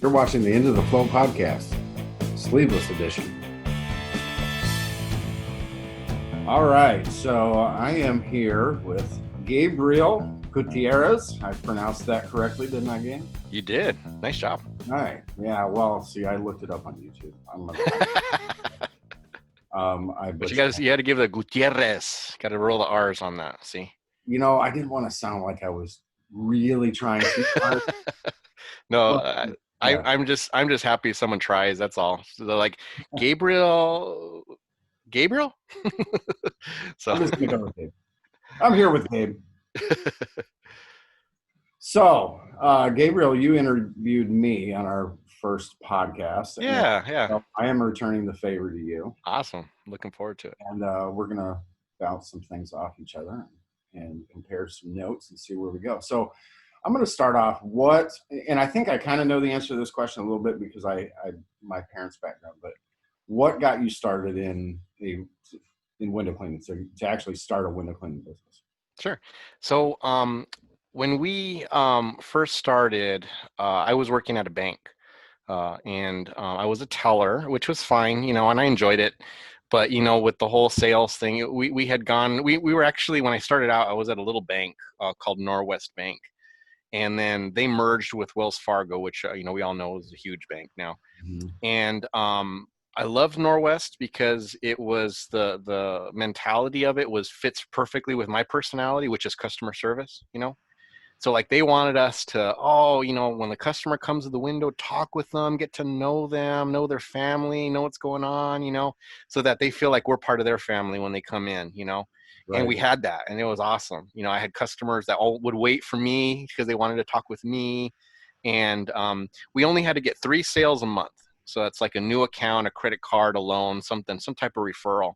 You're watching the End of the Flow podcast, Sleeveless edition. All right, so I am here with Gabriel Gutierrez. I pronounced that correctly, didn't I, Gabe? You did. Nice job. All right. Yeah, well, see, I looked it up on YouTube. But you had to give the Gutierrez. Got to roll the R's on that. See. You know, I didn't want to sound like I was really trying to. No, I'm just happy someone tries. That's all. So they're like, Gabriel. So I'm just gonna go with Gabe. I'm here with Gabe. So, Gabriel, you interviewed me on our first podcast. Yeah. So I am returning the favor to you. Awesome. Looking forward to it. And we're going to bounce some things off each other and compare some notes and see where we go. So I'm going to start off and I think I kind of know the answer to this question a little bit because my parents' background, but what got you started in window cleaning, so to actually start a window cleaning business? Sure. So when we first started, I was working at a bank, and I was a teller, which was fine, and I enjoyed it. But with the whole sales thing, we had gone. We were actually, when I started out, I was at a little bank called Norwest Bank, and then they merged with Wells Fargo, which we all know is a huge bank now. Mm-hmm. And I loved Norwest because it was the mentality of it fits perfectly with my personality, which is customer service, So like they wanted us to, when the customer comes to the window, talk with them, get to know them, know their family, know what's going on, so that they feel like we're part of their family when they come in, Right. And we had that, and it was awesome. I had customers that all would wait for me because they wanted to talk with me. And we only had to get 3 sales a month. So that's like a new account, a credit card, a loan, some type of referral.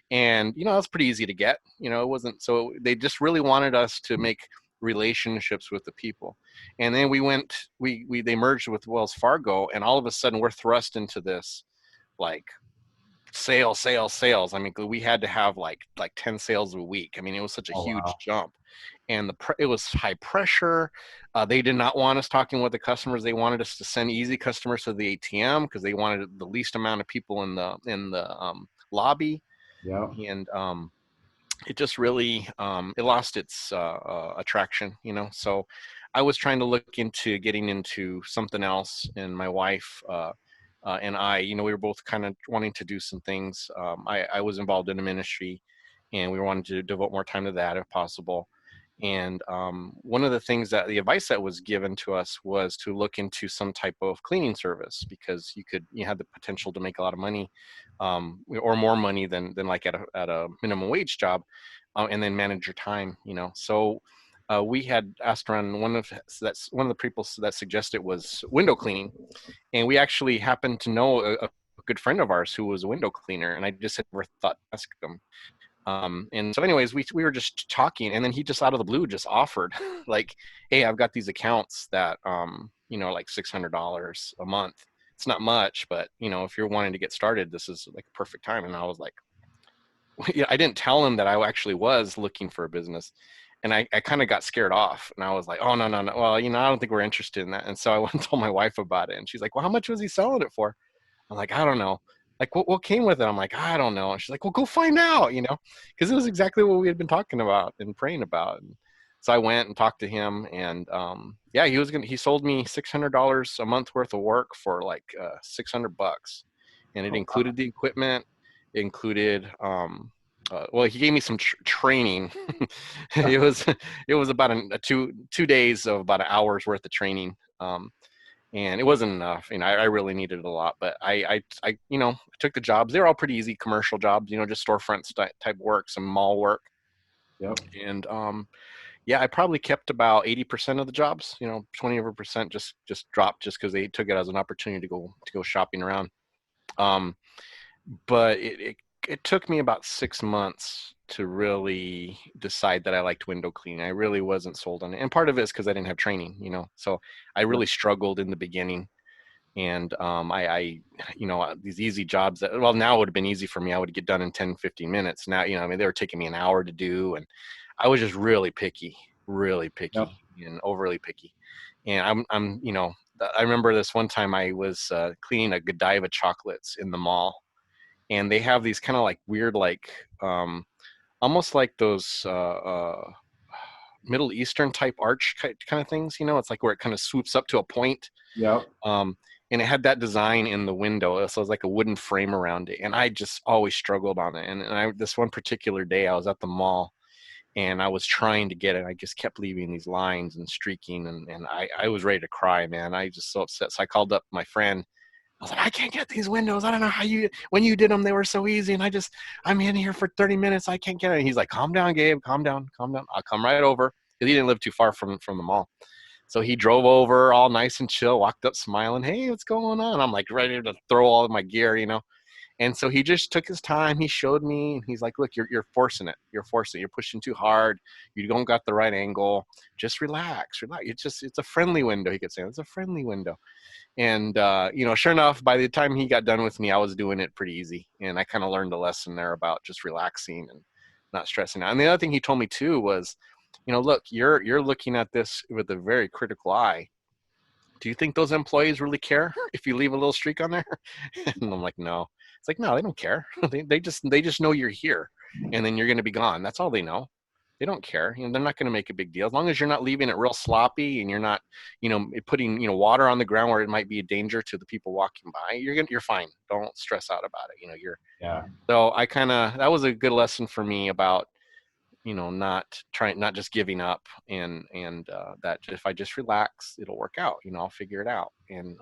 And, that's pretty easy to get. It wasn't, so they just really wanted us to make relationships with the people. And then they merged with Wells Fargo, and all of a sudden we're thrust into this like sales. I mean, we had to have like 10 sales a week. I mean, it was such a huge jump. And it was high pressure. They did not want us talking with the customers. They wanted us to send easy customers to the ATM because they wanted the least amount of people in the lobby. Yeah. And it just really it lost its attraction, So I was trying to look into getting into something else, and my wife and I, we were both kind of wanting to do some things. I was involved in a ministry, and we wanted to devote more time to that if possible. And one of the advice that was given to us was to look into some type of cleaning service, because you had the potential to make a lot of money, or more money than like at a minimum wage job, and then manage your time, So we had asked around. One of the people that suggested was window cleaning, and we actually happened to know a good friend of ours who was a window cleaner, and I just had never thought to ask him. And so anyways, we were just talking, and then he just out of the blue just offered like, hey, I've got these accounts that, like $600 a month. It's not much, but if you're wanting to get started, this is like a perfect time. And I was like, I didn't tell him that I actually was looking for a business. And I kind of got scared off, and I was like, oh, no. Well, I don't think we're interested in that. And so I went and told my wife about it, and she's like, well, how much was he selling it for? I'm like, I don't know. Like, what came with it? I'm like, I don't know. And she's like, well, go find out, because it was exactly what we had been talking about and praying about. And so I went and talked to him, and he sold me $600 a month worth of work for like $600, and it included the equipment. It included, he gave me some training. It was about 2 days of about an hour's worth of training. And it wasn't enough. I really needed it a lot, but I took the jobs. They were all pretty easy commercial jobs, just storefront type work, some mall work. Yep. And I probably kept about 80% of the jobs. 20% just dropped just because they took it as an opportunity to go shopping around. But it took me about 6 months to really decide that I liked window cleaning. I really wasn't sold on it. And part of it is because I didn't have training, so I really struggled in the beginning. And these easy jobs now would have been easy for me. I would get done in 10, 15 minutes. Now, they were taking me an hour to do. And I was just really picky, and overly picky. And I'm I remember this one time I was cleaning a Godiva chocolates in the mall, and they have these kind of like weird, like almost like those Middle Eastern type arch kind of things. It's like where it kind of swoops up to a point. Yep. Um, and it had that design in the window, so it was like a wooden frame around it. And I just always struggled on it. And this one particular day, I was at the mall and I was trying to get it. I just kept leaving these lines and streaking, and I was ready to cry, man. I was just so upset. So I called up my friend. I was like, I can't get these windows. I don't know how when you did them, they were so easy. And I'm in here for 30 minutes. I can't get it. And he's like, calm down, Gabe, calm down, calm down. I'll come right over. Because he didn't live too far from the mall. So he drove over all nice and chill, walked up smiling. Hey, what's going on? I'm like ready to throw all of my gear. And so he just took his time. He showed me, and he's like, look, you're forcing it. You're forcing it. You're pushing too hard. You don't got the right angle. Just relax. It's a friendly window. He could say, it's a friendly window. And, sure enough, by the time he got done with me, I was doing it pretty easy. And I kind of learned a lesson there about just relaxing and not stressing out. And the other thing he told me too was, look, you're looking at this with a very critical eye. Do you think those employees really care if you leave a little streak on there? And I'm like, no. It's like, no, they don't care. They just know you're here, and then you're going to be gone. That's all they know. They don't care. They're not going to make a big deal as long as you're not leaving it real sloppy and you're not, putting water on the ground where it might be a danger to the people walking by. You're fine. Don't stress out about it. Yeah. So that was a good lesson for me about not just giving up, and that if I just relax, it'll work out. I'll figure it out. And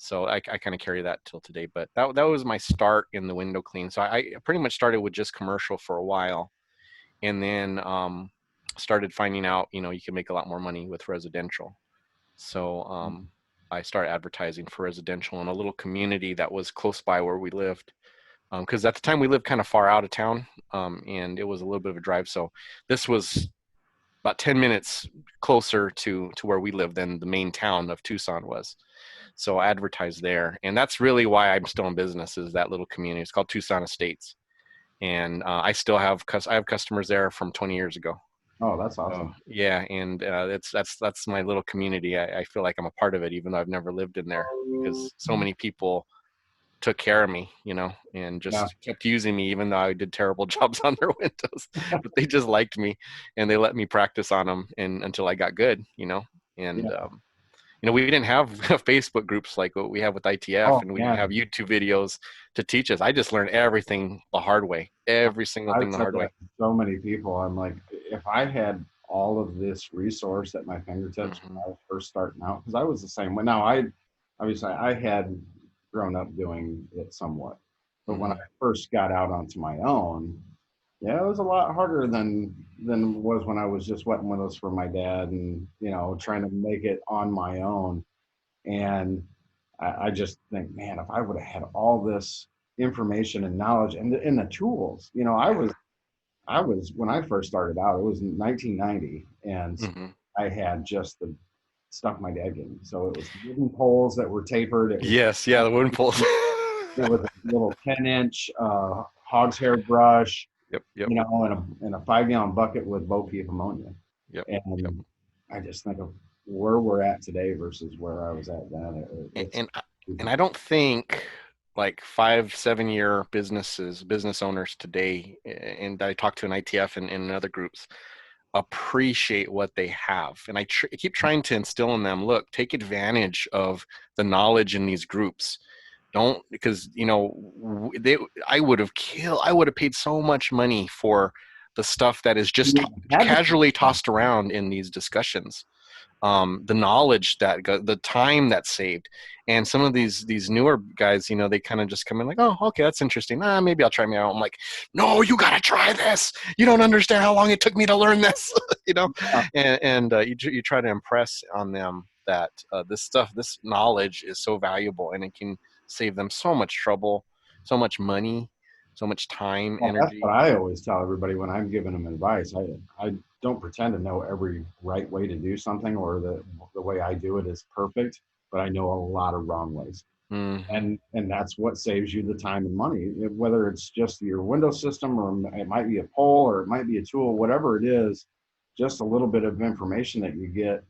so I kind of carry that till today. But that was my start in the window clean. So I pretty much started with just commercial for a while, and then started finding out you can make a lot more money with residential. So I started advertising for residential in a little community that was close by where we lived. Because at the time we lived kind of far out of town, and it was a little bit of a drive. So this was about 10 minutes closer to where we lived than the main town of Tucson was. So I advertised there, and that's really why I'm still in business, is that little community. It's called Tucson Estates, and I still have customers there from 20 years ago. Oh, that's awesome. Yeah, and that's my little community. I feel like I'm a part of it, even though I've never lived in there, because so many people took care of me, and just kept using me, even though I did terrible jobs on their windows. But they just liked me, and they let me practice on them and until I got good, and we didn't have Facebook groups like what we have with ITF, and we didn't have YouTube videos to teach us. I just learned everything the hard way, every single thing the hard way. So many people, I'm like, if I had all of this resource at my fingertips when I was first starting out, because I was the same way. Now, I had grown up doing it somewhat, but when I first got out onto my own, it was a lot harder than it was when I was just wetting windows for my dad and trying to make it on my own. And I just think, man, if I would have had all this information and knowledge and the tools, I was when I first started out, it was in 1990, and I had just the stuff my dad gave me. So it was wooden poles that were tapered. The wooden poles. It was a little 10-inch hog's hair brush. Yep. In a 5-gallon bucket with Bo Peep ammonia. Yep. And I just think of where we're at today versus where I was at then. And I don't think like 5-7 year business owners today, and I talk to in ITF and in other groups, appreciate what they have. And I keep trying to instill in them, look, take advantage of the knowledge in these groups. Don't, because I would have paid so much money for the stuff that is just casually tossed around in these discussions. The knowledge the time that's saved, and some of these newer guys, they kind of just come in like, oh, okay, that's interesting. Maybe I'll try me out. I'm like, no, you got to try this. You don't understand how long it took me to learn this, and you try to impress on them that this knowledge is so valuable, and it can save them so much trouble, so much money, so much time, energy. That's what I always tell everybody when I'm giving them advice. I don't pretend to know every right way to do something, or the way I do it is perfect, but I know a lot of wrong ways. And that's what saves you the time and money, whether it's just your window system, or it might be a pole, or it might be a tool, whatever it is, just a little bit of information that you get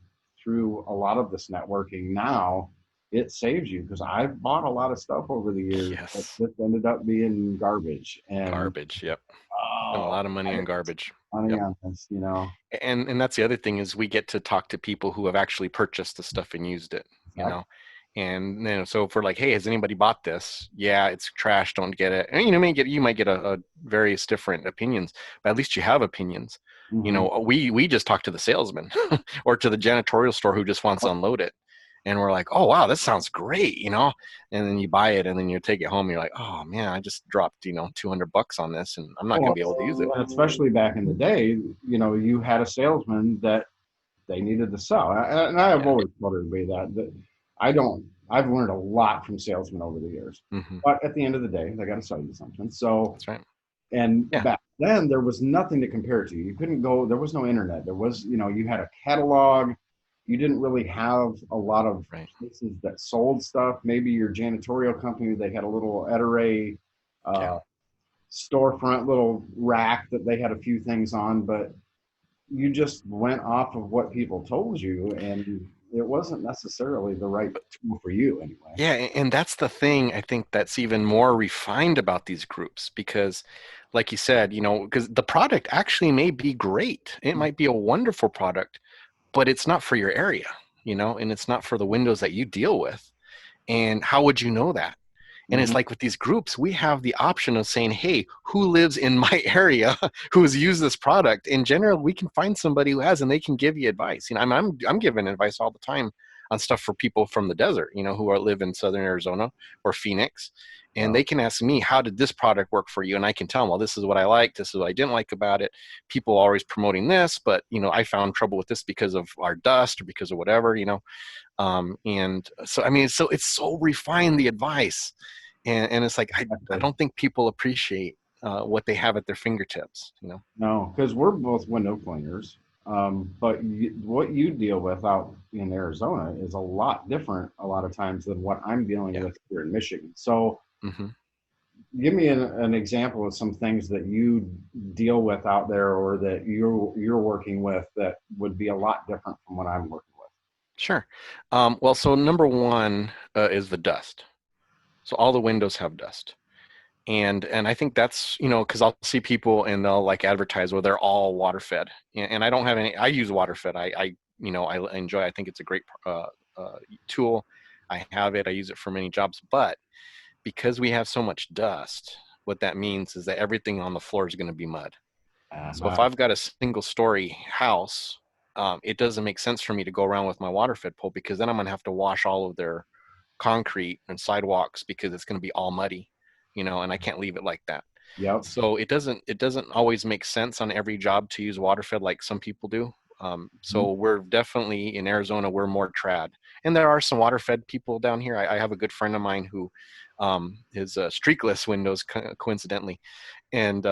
through a lot of this networking now, it saves you, because I've bought a lot of stuff over the years that Yes. just ended up being garbage. And Garbage. Yep. Spent a oh, lot of money I on didn't garbage. spend money Yep. on this, you know. And that's the other thing is we get to talk to people who have actually purchased the stuff and used it, you Exactly. know. And so if we're like, hey, has anybody bought this? Yeah, it's trash, don't get it. And you might get a various different opinions, but at least you have opinions. Hmm. We just talk to the salesman or to the janitorial store who just wants to unload it. And we're like, oh wow, this sounds great. And then you buy it and then you take it home and you're like, oh man, I just dropped, $200 on this and I'm not gonna Well, be able to use it. especially back in the day, you had a salesman that they needed to sell. And I've Yeah. always told everybody that I don't, I've learned a lot from salesmen over the years. Hmm. But at the end of the day, they got to sell you something. So, That's right. and Yeah. back then, there was nothing to compare it to. You couldn't go, there was no internet. There was, you had a catalog. You didn't really have a lot of Right. places that sold stuff. Maybe your janitorial company, they had a little Eteray Yeah. uh, storefront little rack that they had a few things on, but you just went off of what people told you, and it wasn't necessarily the right tool for you anyway. Yeah, and that's the thing I think that's even more refined about these groups because, like you said, because the product actually may be great. It might be a wonderful product, but it's not for your area, and it's not for the windows that you deal with. And how would you know that? And Mm-hmm. it's like with these groups, we have the option of saying, hey, who lives in my area who's used this product? In general, we can find somebody who has, and they can give you advice. I'm giving advice all the time on stuff for people from the desert, live in Southern Arizona or Phoenix. And Yeah. they can ask me, how did this product work for you? And I can tell them, well, this is what I liked. This is what I didn't like about it. People are always promoting this, but, I found trouble with this because of our dust or because of whatever. And so, I mean, it's so refined, the advice. And it's like, I Exactly. don't think people appreciate what they have at their fingertips. No, because we're both window cleaners. But what you deal with out in Arizona is a lot different a lot of times than what I'm dealing Yeah. with here in Michigan. So Hmm. give me an example of some things that you deal with out there, or that you're working with, that would be a lot different from what I'm working with. Sure. Well, so number one is the dust. So all the windows have dust. And I think that's, because I'll see people and they'll like advertise, well, they're all water fed. And I don't have any, I use water fed. I enjoy, I think it's a great tool. I have it, I use it for many jobs, but because we have so much dust, what that means is that everything on the floor is going to be mud. So if Uh-huh. I've got a single story house, it doesn't make sense for me to go around with my water fed pole because then I'm going to have to wash all of their concrete and sidewalks because it's going to be all muddy, and I can't leave it like that. Yep. So it doesn't always make sense on every job to use water fed like some people do. Mhm. So we're definitely in Arizona, we're more trad, and there are some water fed people down here. I have a good friend of mine who is streakless windows coincidentally, and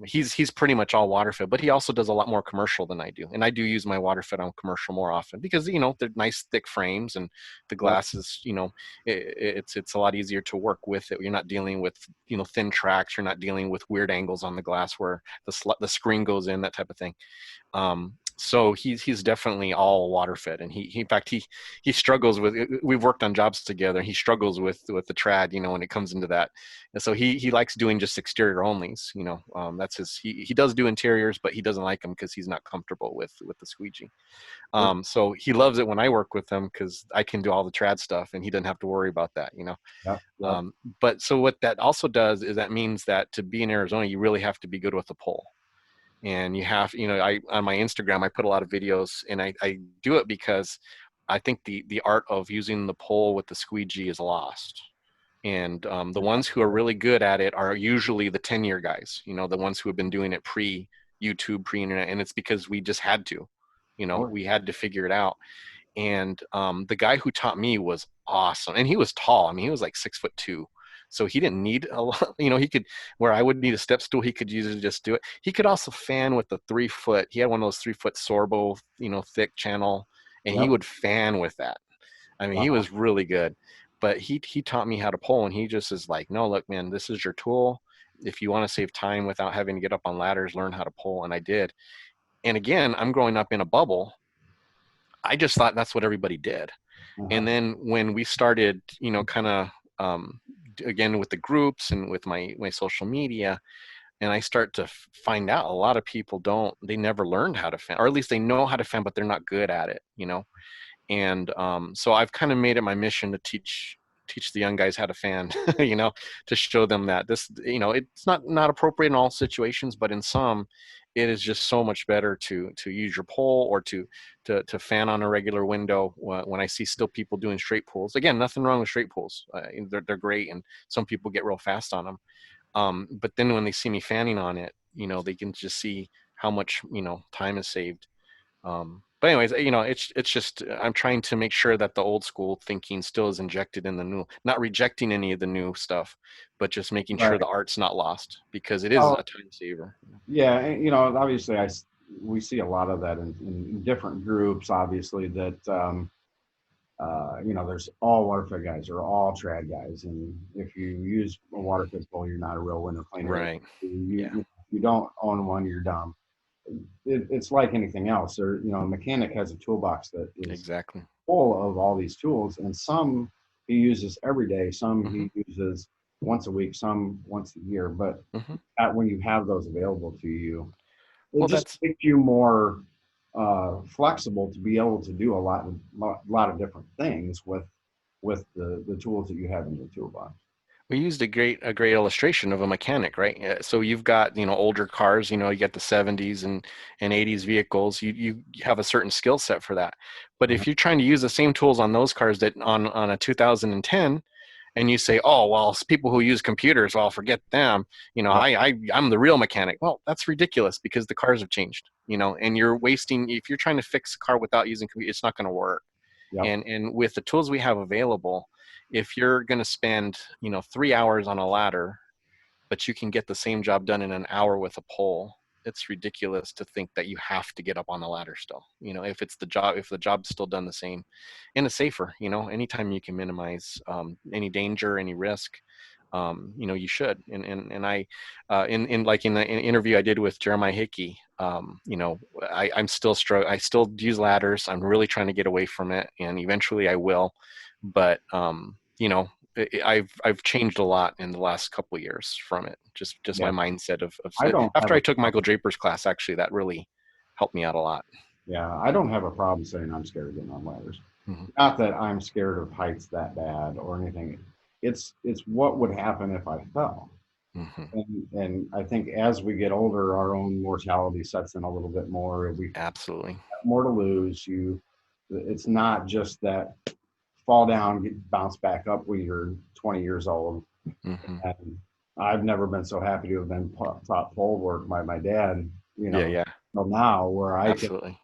he's pretty much all water fed, but he also does a lot more commercial than I do, and I do use my water fed on commercial more often because they're nice thick frames and the Yep. glass is it's a lot easier to work with it. You're not dealing with thin tracks, you're not dealing with weird angles on the glass where the screen goes in, that type of thing. So he's definitely all water fed, and he in fact he struggles with. We've worked on jobs together. He struggles with the trad, when it comes into that, and so he likes doing just exterior onlys. That's his. He does do interiors, but he doesn't like them because he's not comfortable with the squeegee. Sure. So he loves it when I work with him because I can do all the trad stuff, and he doesn't have to worry about that. Yep. Yep. Um, but so what that also does is that means that to be in Arizona, you really have to be good with the pole. And you have, I on my Instagram, I put a lot of videos, and I do it because I think the art of using the pole with the squeegee is lost. And the ones who are really good at it are usually the 10-year guys, the ones who have been doing it pre YouTube, pre internet. And it's because we just had to, Sure. we had to figure it out. And the guy who taught me was awesome, and he was tall. I mean, he was like 6'2", so he didn't need a lot. He could, where I would need a step stool, he could usually just do it. He could also fan with the 3 foot. He had one of those 3 foot Sorbo, thick channel, and he Yep. would fan with that. I mean, he Wow. was really good. But he taught me how to pull, and he just is like, no, look, man, this is your tool. If you want to save time without having to get up on ladders, learn how to pull, and I did. And again, I'm growing up in a bubble. I just thought that's what everybody did. Uh-huh. And then when we started, kind of again with the groups and with my social media, and I start to find out a lot of people they never learned how to fan, or at least they know how to fan, but they're not good at it. And so I've kind of made it my mission to teach the young guys how to fan, to show them that it's not appropriate in all situations, but in some, it is just so much better to use your pole or to fan on a regular window. When I see still people doing straight pulls, again, nothing wrong with straight pulls. They're great, and some people get real fast on them. But then when they see me fanning on it, they can just see how much time is saved. But anyways, it's just I'm trying to make sure that the old school thinking still is injected in the new, not rejecting any of the new stuff, but just making sure Right. the art's not lost, because it is Well, a time saver. yeah, and, obviously, we see a lot of that in different groups. Obviously, that there's all waterfed guys or all trad guys, and if you use a waterfed pole, you're not a real window cleaner. Right. Yeah. You don't own one, you're dumb. It's like anything else. Or a mechanic has a toolbox that is Exactly. full of all these tools, and some he uses every day, some Hmm. he uses once a week, some once a year. But Hmm. when you have those available to you, it Well, just that's makes you more flexible to be able to do lot of different things with the tools that you have in your toolbox. we used a great illustration of a mechanic, right? So you've got older cars, you got the 70s and 80s vehicles. You have a certain skill set for that. But Uh-huh. if you're trying to use the same tools on those cars that on a 2010, and you say, oh well, people who use computers, well, forget them. Yep. I'm the real mechanic. Well, that's ridiculous, because the cars have changed. And you're wasting, if you're trying to fix a car without using computer, it's not going to work. Yep. And with the tools we have available, if you're going to spend 3 hours on a ladder, but you can get the same job done in an hour with a pole, it's ridiculous to think that you have to get up on the ladder still. If the job's still done the same, and it's safer. Anytime you can minimize any danger, any risk, you should. And I, in like in the interview I did with Jeremiah Hickey, I'm still I still use ladders. I'm really trying to get away from it, and eventually I will. But I've changed a lot in the last couple of years from it. Just my Yeah. mindset of I don't have after a I took Michael problem. Draper's class, actually, that really helped me out a lot. Yeah, I don't have a problem saying I'm scared of getting on ladders. Hmm. Not that I'm scared of heights that bad or anything. It's what would happen if I fell. Hmm. And I think as we get older, our own mortality sets in a little bit more. We Absolutely. have more to lose. It's not just that fall down, bounce back up when you're 20 years old. Hmm. And I've never been so happy to have been taught pole work by my dad, Yeah, yeah, till now where I can, absolutely.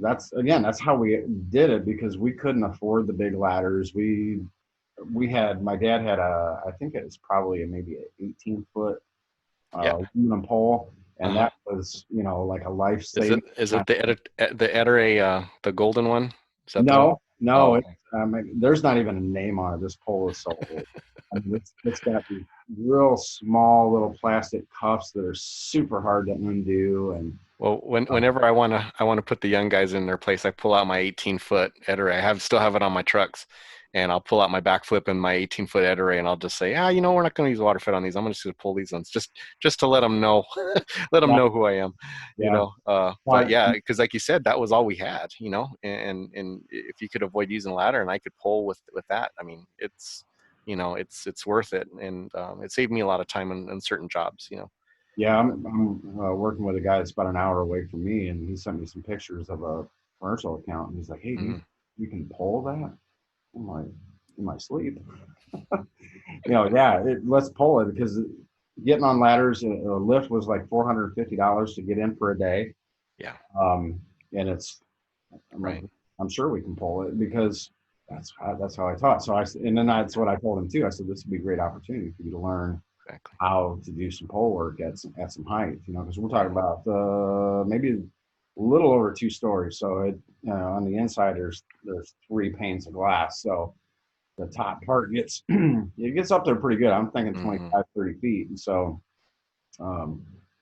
that's how we did it because we couldn't afford the big ladders. My dad had I think it was probably maybe an 18-foot Yeah. aluminum pole. And Uh-huh. that was, like a life Is it saving. is it the Edere, the golden one? Is that the one? No, no, Oh, it's, there's not even a name on it. This pole is so old. I mean, it's got these real small little plastic cuffs that are super hard to undo. And well, uh, whenever I want to put the young guys in their place, I pull out my 18-foot Edere. Still have it on my trucks, and I'll pull out my backflip and my 18-foot Edere, and I'll just say, we're not going to use water fed on these. I'm just going to pull these ones, just to let them know, let them yeah, know who I am. yeah. But But yeah, because like you said, that was all we had. And if you could avoid using a ladder and I could pull with that, I mean, it's worth it, and it saved me a lot of time in certain jobs. yeah, I'm working with a guy that's about an hour away from me, and he sent me some pictures of a commercial account, and he's like, "Hey, Hmm. you can pull that?" I'm like, "In my sleep." Yeah, let's pull it because getting on ladders, a lift was like $450 to get in for a day. Yeah. Um, and I'm like, Right. I'm sure we can pull it because that's how I taught. And then that's what I told him too. I said, this would be a great opportunity for you to learn Exactly. how to do some pole work at some height, because we're talking Yeah. about maybe a little over 2 stories. So on the inside, there's 3 panes of glass. So the top part it gets up there pretty good. I'm thinking Hmm. 25, 30 feet. And so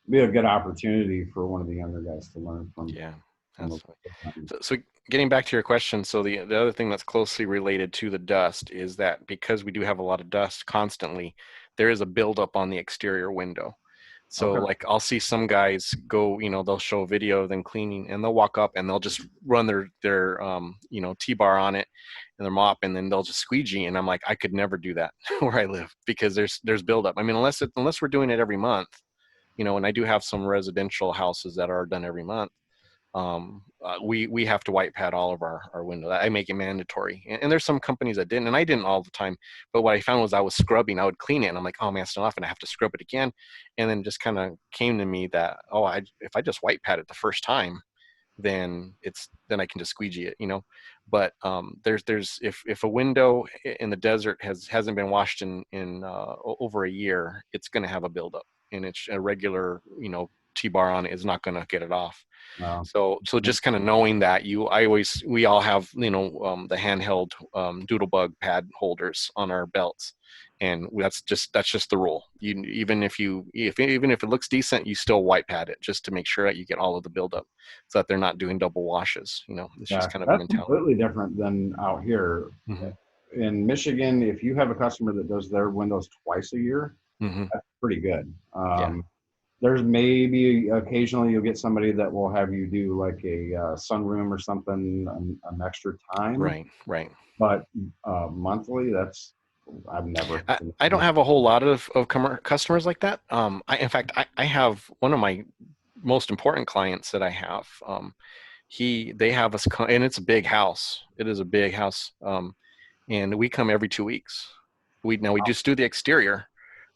be a good opportunity for one of the younger guys to learn from. Yeah. from That's the fine. time. So getting back to your question, so the other thing that's closely related to the dust is that because we do have a lot of dust constantly, there is a buildup on the exterior window. So Okay. like I'll see some guys go, they'll show a video of them cleaning and they'll walk up and they'll just run their T-bar on it and their mop and then they'll just squeegee and I'm like I could never do that where I live because there's buildup. I mean unless we're doing it every month, and I do have some residential houses that are done every month. We have to white pad all of our windows. I make it mandatory. And there's some companies that didn't, and I didn't all the time. But what I found was I was scrubbing. I would clean it, and I'm like, oh man, it's still off, and I have to scrub it again. And then just kind of came to me that if I just white pad it the first time, then I can just squeegee it. But there's if a window in the desert hasn't been washed in over a year, it's going to have a buildup, and it's a regular T-bar on it is not going to get it off. Uh, So just kind of knowing that we all have the handheld doodlebug pad holders on our belts, and that's just the rule. Even if it looks decent, you still white pad it just to make sure that you get all of the buildup, so that they're not doing double washes. It's yeah, just kind of a that's mentality. completely different than out here. Hmm. In Michigan, if you have a customer that does their windows twice a year, Hmm. that's pretty good. Yeah. There's maybe occasionally you'll get somebody that will have you do like a sunroom or something an extra time, Right. Right. but monthly, that's I've never I don't have a whole lot of customers like that. In fact, I have one of my most important clients that I have. They have us and it's a big house. It is a big house. And we come every 2 weeks. We just do the exterior,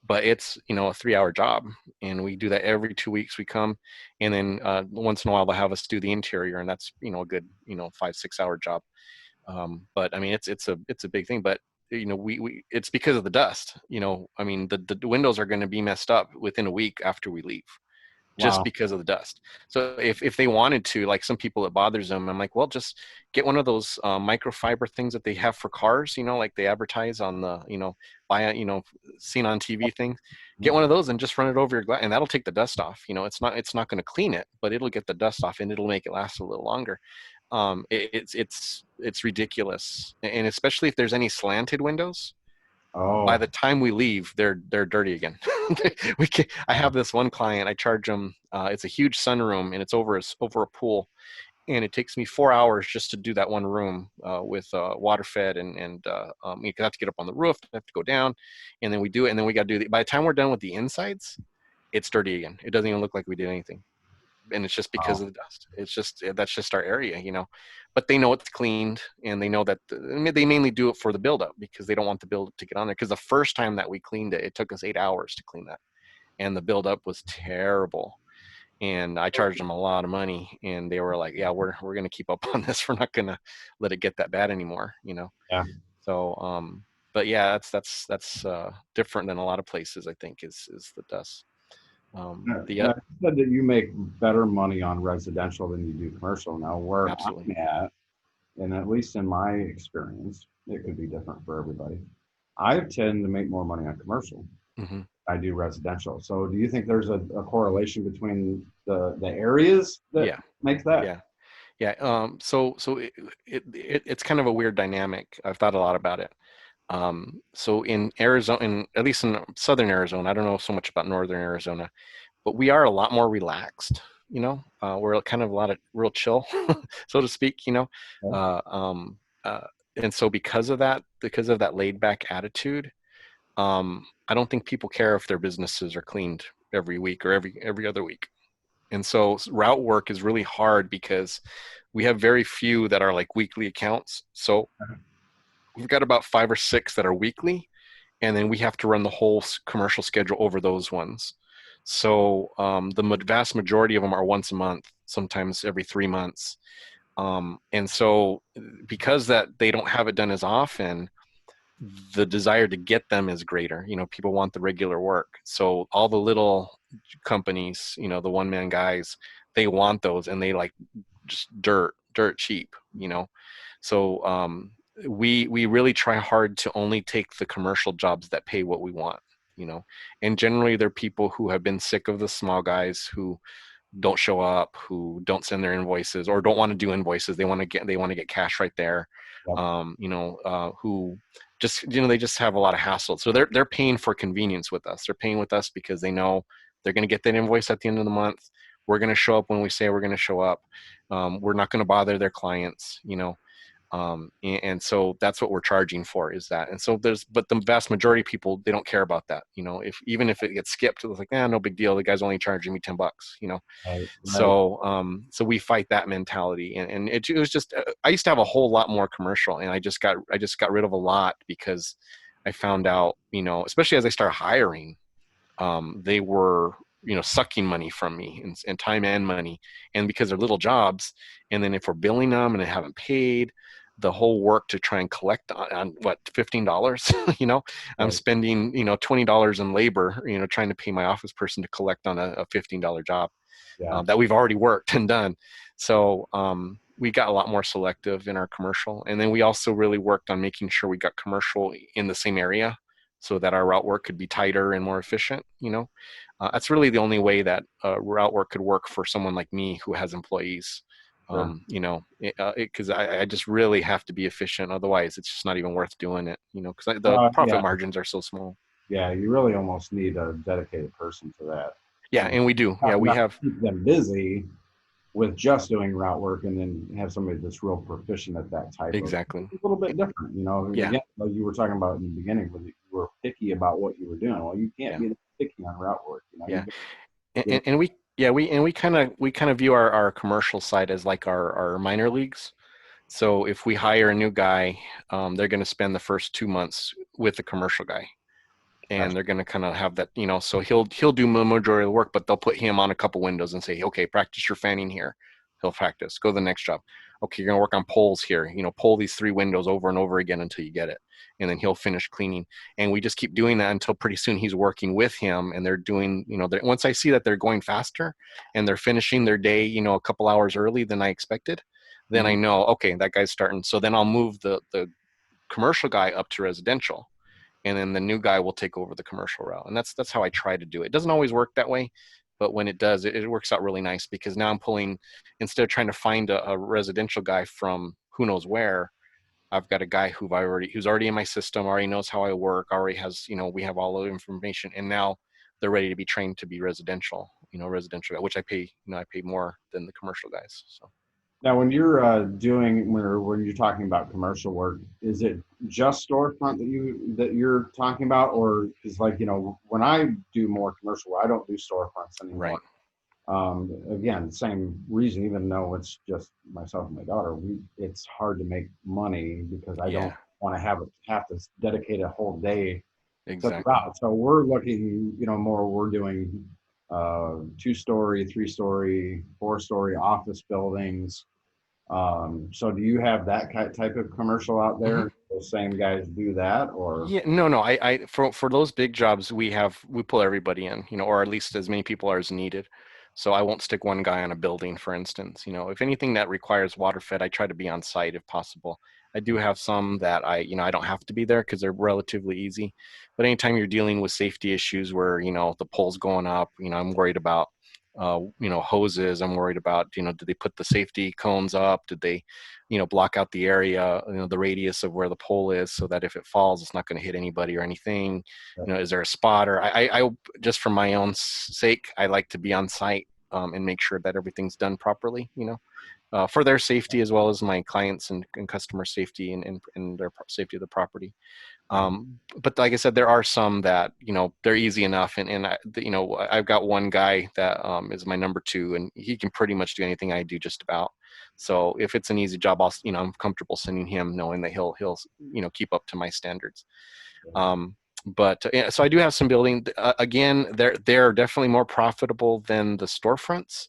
but it's a 3 hour job, and we do that every 2 weeks. We come, and then once in a while they'll have us do the interior, and that's a good 5-6 hour job. But I mean it's a big thing, but we it's because of the dust. I mean the windows are going to be messed up within a week after we leave, just Wow. because of the dust. So if they wanted to, like some people it bothers them, I'm like, well, just get one of those microfiber things that they have for cars, like they advertise on the, buy a, seen on TV things. Get one of those and just run it over your glass, and that'll take the dust off. It's not going to clean it, but it'll get the dust off and it'll make it last a little longer. It's ridiculous, and especially if there's any slanted windows, by Oh, the time we leave, they're dirty again. I have this one client. I charge them. It's a huge sunroom, and it's over a pool, and it takes me 4 hours just to do that one room with water fed, and you have to get up on the roof, have to go down, and then we do it, and then we got to do the. By the time we're done with the insides, it's dirty again. It doesn't even look like we did anything, and it's just because wow. of the dust. It's just that's just our area. But they know it's cleaned, and they know that they mainly do it for the buildup because they don't want the buildup to get on there. Because the first time that we cleaned it, it took us 8 hours to clean that, and the buildup was terrible. And I charged them a lot of money, and they were like, "Yeah, we're gonna keep up on this. We're not gonna let it get that bad anymore." Yeah. So, but yeah, that's different than a lot of places. I think is the dust. Now, you said that you make better money on residential than you do commercial. Now, where Absolutely. I'm at, and at least in my experience, it could be different for everybody. I tend to make more money on commercial. Hmm. I do residential. So, do you think there's a correlation between the areas that Yeah. make that? Yeah. Yeah. So it's kind of a weird dynamic. I've thought a lot about it. So in Arizona, at least in southern Arizona, I don't know so much about northern Arizona, but we are a lot more relaxed. We're kind of a lot of real chill, so to speak. Yeah. Uh, um, uh, and so because of that laid back attitude, I don't think people care if their businesses are cleaned every week or every other week. And so route work is really hard because we have very few that are like weekly accounts. So we've got about 5 or 6 that are weekly, and then we have to run the whole commercial schedule over those ones. So the vast majority of them are once a month, sometimes every 3 months. And so because that they don't have it done as often, the desire to get them is greater. People want the regular work. So all the little companies, the one man guys, they want those, and they like just dirt cheap. So we really try hard to only take the commercial jobs that pay what we want. And generally they're people who have been sick of the small guys, who don't show up, who don't send their invoices or don't want to do invoices. They want to get cash right there. Yep. Who just, they just have a lot of hassle. So they're paying for convenience with us. They're paying with us because they know they're going to get that invoice at the end of the month. We're going to show up when we say we're going to show up. We're not going to bother their clients, and so that's what we're charging for, is that. And so but the vast majority of people, they don't care about that. If it gets skipped, it's like, no big deal. The guy's only charging me $10. Right. Right. So we fight that mentality, and it was just, I used to have a whole lot more commercial, and I just got rid of a lot because I found out, especially as I started hiring, they were, sucking money from me, and time and money, and because they're little jobs, and then if we're billing them and they haven't paid, the whole work to try and collect on what, $15, I'm Right. spending, $20 in labor, trying to pay my office person to collect on a $15 job, Yeah. that we've already worked and done. So we got a lot more selective in our commercial. And then we also really worked on making sure we got commercial in the same area so that our route work could be tighter and more efficient. That's really the only way that route work could work for someone like me who has employees. Sure. Because I just really have to be efficient. Otherwise, it's just not even worth doing it, because the profit Yeah. margins are so small. Yeah. You really almost need a dedicated person for that. Yeah, And and we do. Yeah, we not have. keep them busy with just doing route work, and then have somebody that's real proficient at that type of. Exactly. It's a little bit different, Yeah. Again, like you were talking about in the beginning, where you were picky about what you were doing. Well, you can't Yeah. be picky on route work. Yeah. and, You and and we yeah we kind of view our commercial side as like our minor leagues. So if we hire a new guy, they're going to spend the first 2 months with the commercial guy, and gotcha. they're going to kind of have that, so he'll do the majority of the work, but they'll put him on a couple windows and say, okay, practice your fanning here. He'll practice, go to the next job. Okay, you're going to work on poles here, pull these 3 windows over and over again until you get it, and then he'll finish cleaning. And we just keep doing that until pretty soon he's working with him, and they're doing, once I see that they're going faster and they're finishing their day, a couple hours early than I expected, then I Mhm. know, okay, that guy's starting. So then I'll move the commercial guy up to residential, and then the new guy will take over the commercial route. And that's how I try to do it. It doesn't always work that way, but when it does, it works out really nice, because now I'm pulling, instead of trying to find a residential guy from who knows where, I've got a guy who's already in my system, already knows how I work, already has, we have all the information, and now they're ready to be trained to be residential guy, which I pay more than the commercial guys. So. Now, when you're when you're talking about commercial work, is it just storefront that you're talking about, or is, like, when I do more commercial, I don't do storefronts anymore. Right. Again, same reason. Even though it's just myself and my daughter, it's hard to make money because I don't Yeah, want to have to dedicate a whole day to the exactly. route. So we're looking, more. We're doing 2-story, 3-story, 4-story office buildings. So do you have that type of commercial out Hmm. there? Those same guys do that, or? Yeah, no. For those big jobs, we pull everybody in, or at least as many people are as needed. So I won't stick one guy on a building, for instance. If anything that requires water fed, I try to be on site if possible. I do have some that I don't have to be there because they're relatively easy. But anytime you're dealing with safety issues where, the pole's going up, I'm worried about, hoses. I'm worried about, did they put the safety cones up? Did they, block out the area, the radius of where the pole is, so that if it falls, it's not going to hit anybody or anything. Is there a spotter? I just for my own sake, I like to be on site, and make sure that everything's done properly, for their safety as well as my clients and customer safety, and their safety of the property. Yeah. But like I said, there are some that, they're easy enough. I've got one guy that is my number two, and he can pretty much do anything I do just about. So if it's an easy job, I'm comfortable sending him, knowing that he'll keep up to my standards. Um, but yeah, so I do have some building. Again, they're definitely more profitable than the storefronts,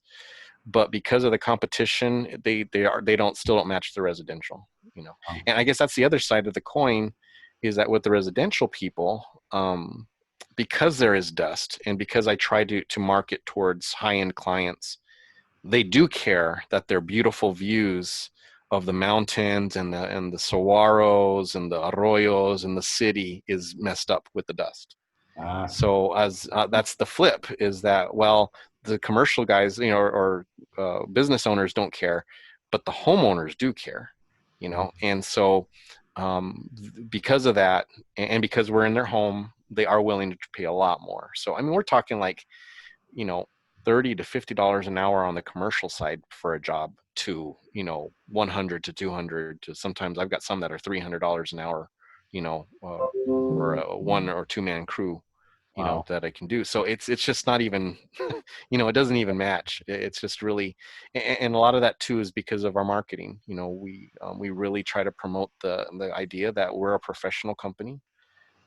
but because of the competition, they don't match the residential. Um, And I guess that's the other side of the coin, is that with the residential people, because there is dust, and because I try to market towards high end clients, they do care that their beautiful views of the mountains and the saguaros and the arroyos and the city is messed up with the dust. uh, So as that's the flip, is that, well, the commercial guys, or business owners don't care, but the homeowners do care, and so because of that, and because we're in their home, they are willing to pay a lot more. So I mean, we're talking like, you know, $30 to $50 an hour on the commercial side for a job, to 100 to 200, to sometimes I've got some that are $300 an hour, for a one or two man crew, Wow. that I can do. So it's just not even, it doesn't even match. It's just really, and a lot of that too is because of our marketing. We really try to promote the idea that we're a professional company,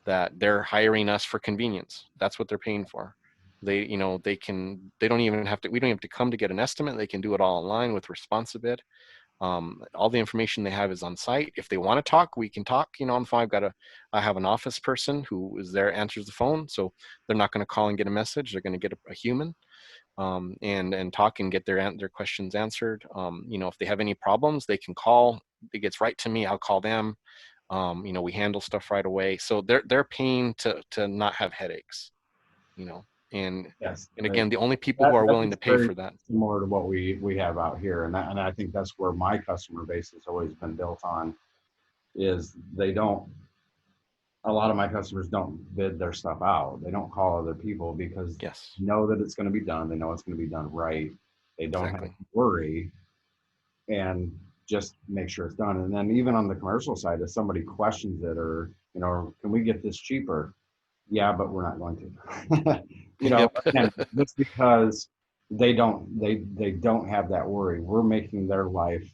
that they're hiring us for convenience. That's what they're paying for. They don't even have to, we don't have to come to get an estimate. They can do it all online with Responsibid. All the information they have is on site. If they want to talk, we can talk, on the phone. I have an office person who is there, answers the phone. So they're not going to call and get a message. They're going to get a human, and talk and get their questions answered. If they have any problems, they can call. It gets right to me. I'll call them. We handle stuff right away. So they're paying to not have headaches, you know, and Yes. and again, the only people who That are willing that's to pay very for that. similar to what we have out here, and I think that's where my customer base has always been built on. Is they don't. A lot of my customers don't bid their stuff out. They don't call other people because Yes, they know that it's going to be done. They know it's going to be done right. They don't have to exactly. worry and just make sure it's done. And then even on the commercial side, if somebody questions it, or can we get this cheaper? Yeah, but we're not going to. Yep. Again, just because they don't have that worry. We're making their life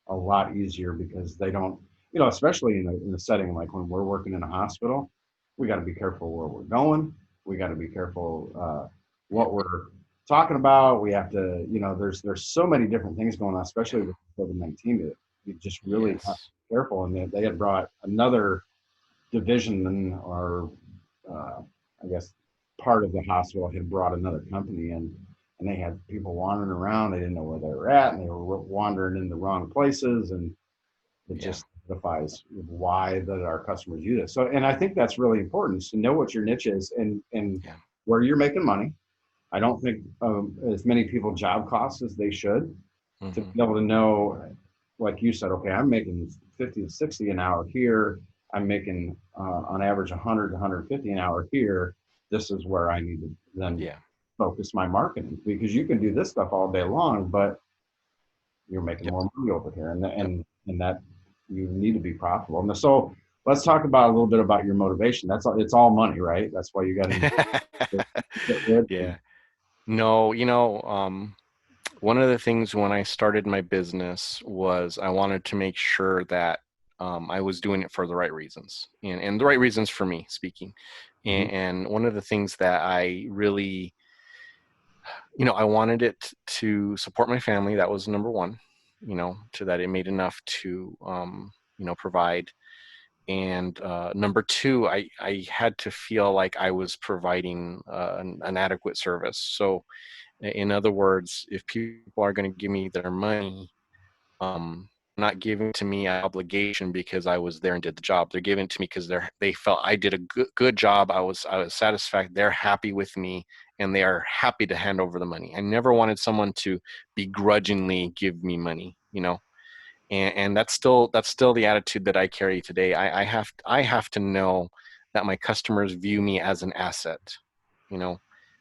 a lot easier because they don't, especially in a setting like when we're working in a hospital, we got to be careful where we're going. We got to be careful what Yep. we're talking about. We have to, there's so many different things going on, Yeah. especially with COVID-19. That you just really have to Yes. be careful. And they had brought another division, or I guess part of the hospital had brought another company in, and they had people wandering around. They didn't know where they were at, and they were wandering in the wrong places, and it Yeah. just defies why that our customers use it. So, and I think that's really important, is to know what your niche is, and Yeah. where you're making money. I don't think as many people job costs as they should, to Hmm. be able to know, like you said, okay, I'm making 50 to 60 an hour here. I'm making on average 100 to 150 an hour here. This is where I need to then Yeah. focus my marketing, because you can do this stuff all day long, but you're making Yep. more money over here, and Yep. and that you need to be profitable. And so let's talk about a little bit about your motivation. That's all, it's all money, right? That's why you got to get rich. Yeah. No, one of the things when I started my business was I wanted to make sure that I was doing it for the right reasons, and the right reasons for me speaking. Mhm. And one of the things that I really, I wanted it to support my family. That was number one, to that it made enough to, provide. And number two, I had to feel like I was providing an adequate service. So, in other words, if people are going to give me their money, not giving to me an obligation because I was there and did the job. They're giving to me because they felt I did a good job. I was satisfied. They're happy with me, and they are happy to hand over the money. I never wanted someone to begrudgingly give me money. And that's still the attitude that I carry today. I have to know that my customers view me as an asset. You know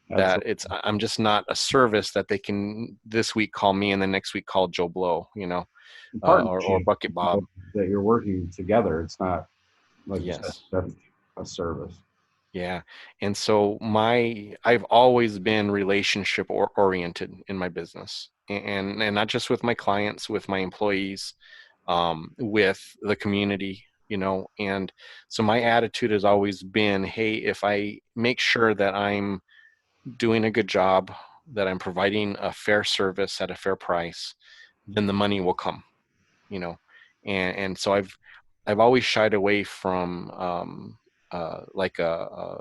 that Absolutely. I'm just not a service that they can this week call me and the next week call Joe Blow, or Partnership, Bucket Bob. that you're working together. It's not, like you said, Yes. that's a service. Yeah. And so I've always been relationship oriented in my business, and not just with my clients, with my employees, with the community, and so my attitude has always been, hey, if I make sure that I'm doing a good job, that I'm providing a fair service at a fair price, then the money will come, you know. And so I've always shied away from like a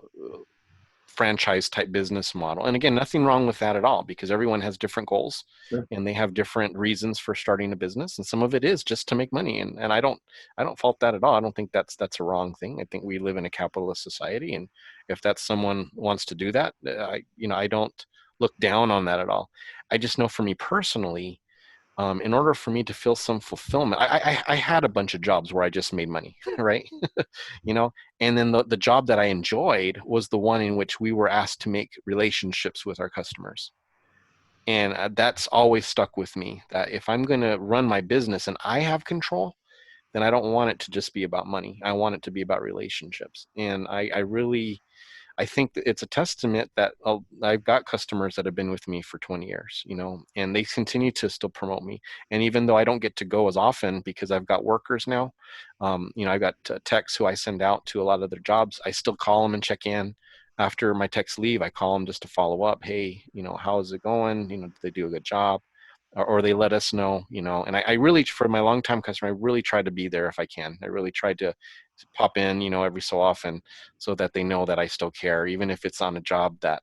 franchise type business model. And again, nothing wrong with that at all, because everyone has different goals Sure. and they have different reasons for starting a business. And some of it is just to make money. And I don't fault that at all. I don't think that's a wrong thing. I think we live in a capitalist society. And if that's someone wants to do that, I don't look down on that at all. I just know for me personally, in order for me to feel some fulfillment, I had a bunch of jobs where I just made money, right? You know, and then the job that I enjoyed was the one in which we were asked to make relationships with our customers. And that's always stuck with me, that if I'm going to run my business and I have control, then I don't want it to just be about money. I want it to be about relationships. And I really, I think that it's a testament that I've got customers that have been with me for 20 years, you know, and they continue to still promote me. And even though I don't get to go as often because I've got workers now, you know, I've got techs who I send out to a lot of their jobs. I still call them and check in after my techs leave. I call them just to follow up. Hey, you know, how's it going? You know, did they do a good job? Or they let us know, you know, and I really, for my longtime customer, I really try to be there if I can. I really tried to pop in, you know, every so often so that they know that I still care, even if it's on a job that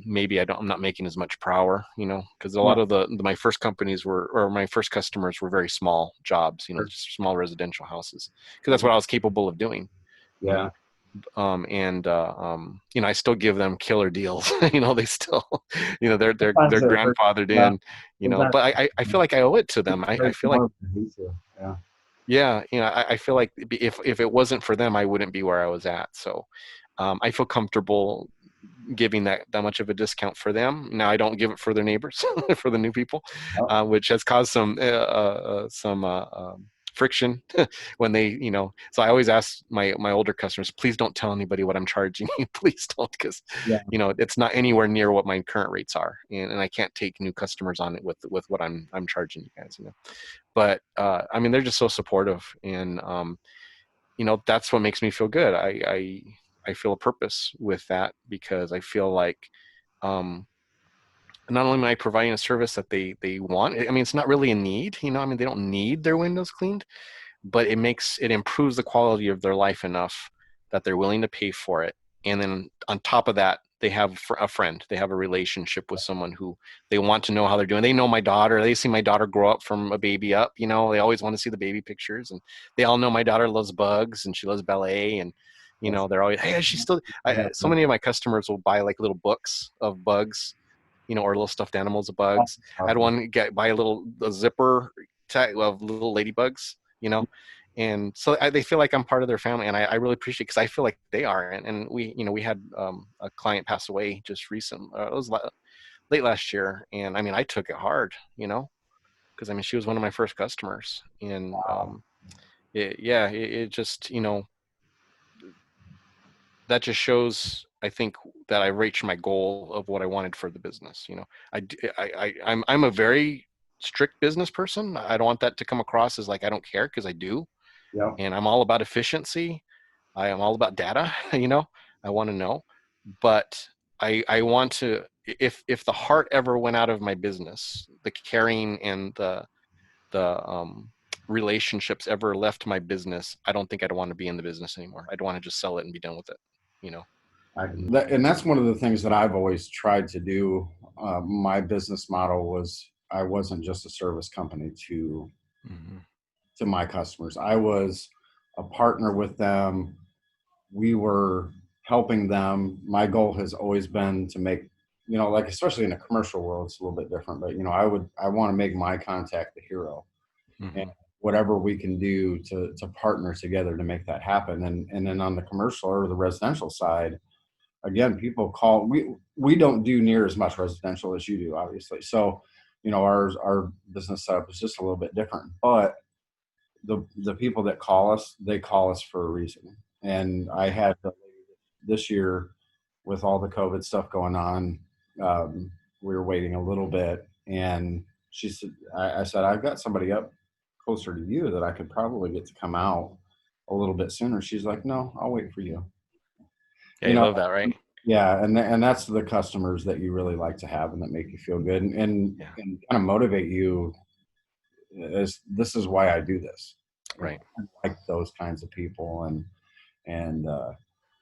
maybe I'm not making as much per hour, you know, because a Yeah. lot of my first companies were, or my first customers were very small jobs, you know, Sure. just small residential houses, because that's what I was capable of doing, you Yeah. know. You know, I still give them killer deals. You know, they still, you know, Sometimes they're it hurts. grandfathered Yeah. in, you know, Sometimes but I feel like I owe it to it them. I hurts feel like, more than it needs to. Yeah. yeah, you know, I feel like if it wasn't for them, I wouldn't be where I was at. So I feel comfortable giving that much of a discount for them. Now I don't give it for their neighbors, for the new people, Yep. which has caused some friction when they, you know. So I always ask my older customers, please don't tell anybody what I'm charging you. Please don't, because Yeah. you know it's not anywhere near what my current rates are, and I can't take new customers on it with what I'm charging you guys. You know, but I mean they're just so supportive, and you know that's what makes me feel good. I feel a purpose with that because I feel like um, not only am I providing a service that they want. I mean, it's not really a need, you know. I mean, they don't need their windows cleaned, but it improves the quality of their life enough that they're willing to pay for it. And then on top of that, they have a friend. They have a relationship with someone who they want to know how they're doing. They know my daughter. They see my daughter grow up from a baby up. You know, they always want to see the baby pictures, and they all know my daughter loves bugs and she loves ballet. And you That's, know, they're always, hey, is she still? yeah. So many of my customers will buy like little books of bugs, you know, or little stuffed animals of bugs. I had Awesome. one buy a zipper tag of little ladybugs, you know, and so they feel like I'm part of their family, and I really appreciate, because I feel like they are. And we, you know, we had a client pass away just recently. It was late last year, and I mean I took it hard, you know, because I mean she was one of my first customers, and Wow. it just, you know, that just shows, I think, that I reached my goal of what I wanted for the business. You know, I'm a very strict business person. I don't want that to come across as like I don't care, because I do, Yep. and I'm all about efficiency. I am all about data. You know, I want to know, but I want to. If the heart ever went out of my business, the caring and the relationships ever left my business, I don't think I'd want to be in the business anymore. I'd want to just sell it and be done with it. You know. And that's one of the things that I've always tried to do. My business model was I wasn't just a service company Mm-hmm. to my customers. I was a partner with them. We were helping them. My goal has always been to make, you know, like especially in a commercial world, it's a little bit different. But you know, I want to make my contact the hero, and Mm-hmm. whatever we can do to partner together to make that happen. And then on the commercial or the residential side, again, people call, we don't do near as much residential as you do, obviously. So, you know, our business setup is just a little bit different. But the people that call us, they call us for a reason. And I had this year with all the COVID stuff going on, we were waiting a little bit, and she said, I said, I've got somebody up closer to you that I could probably get to come out a little bit sooner. She's like, no, I'll wait for you. Yeah, You you know, love that, right? yeah, and that's the customers that you really like to have and that make you feel good Yeah. and kind of motivate you as this is why I do this. You know, Right. I like those kinds of people and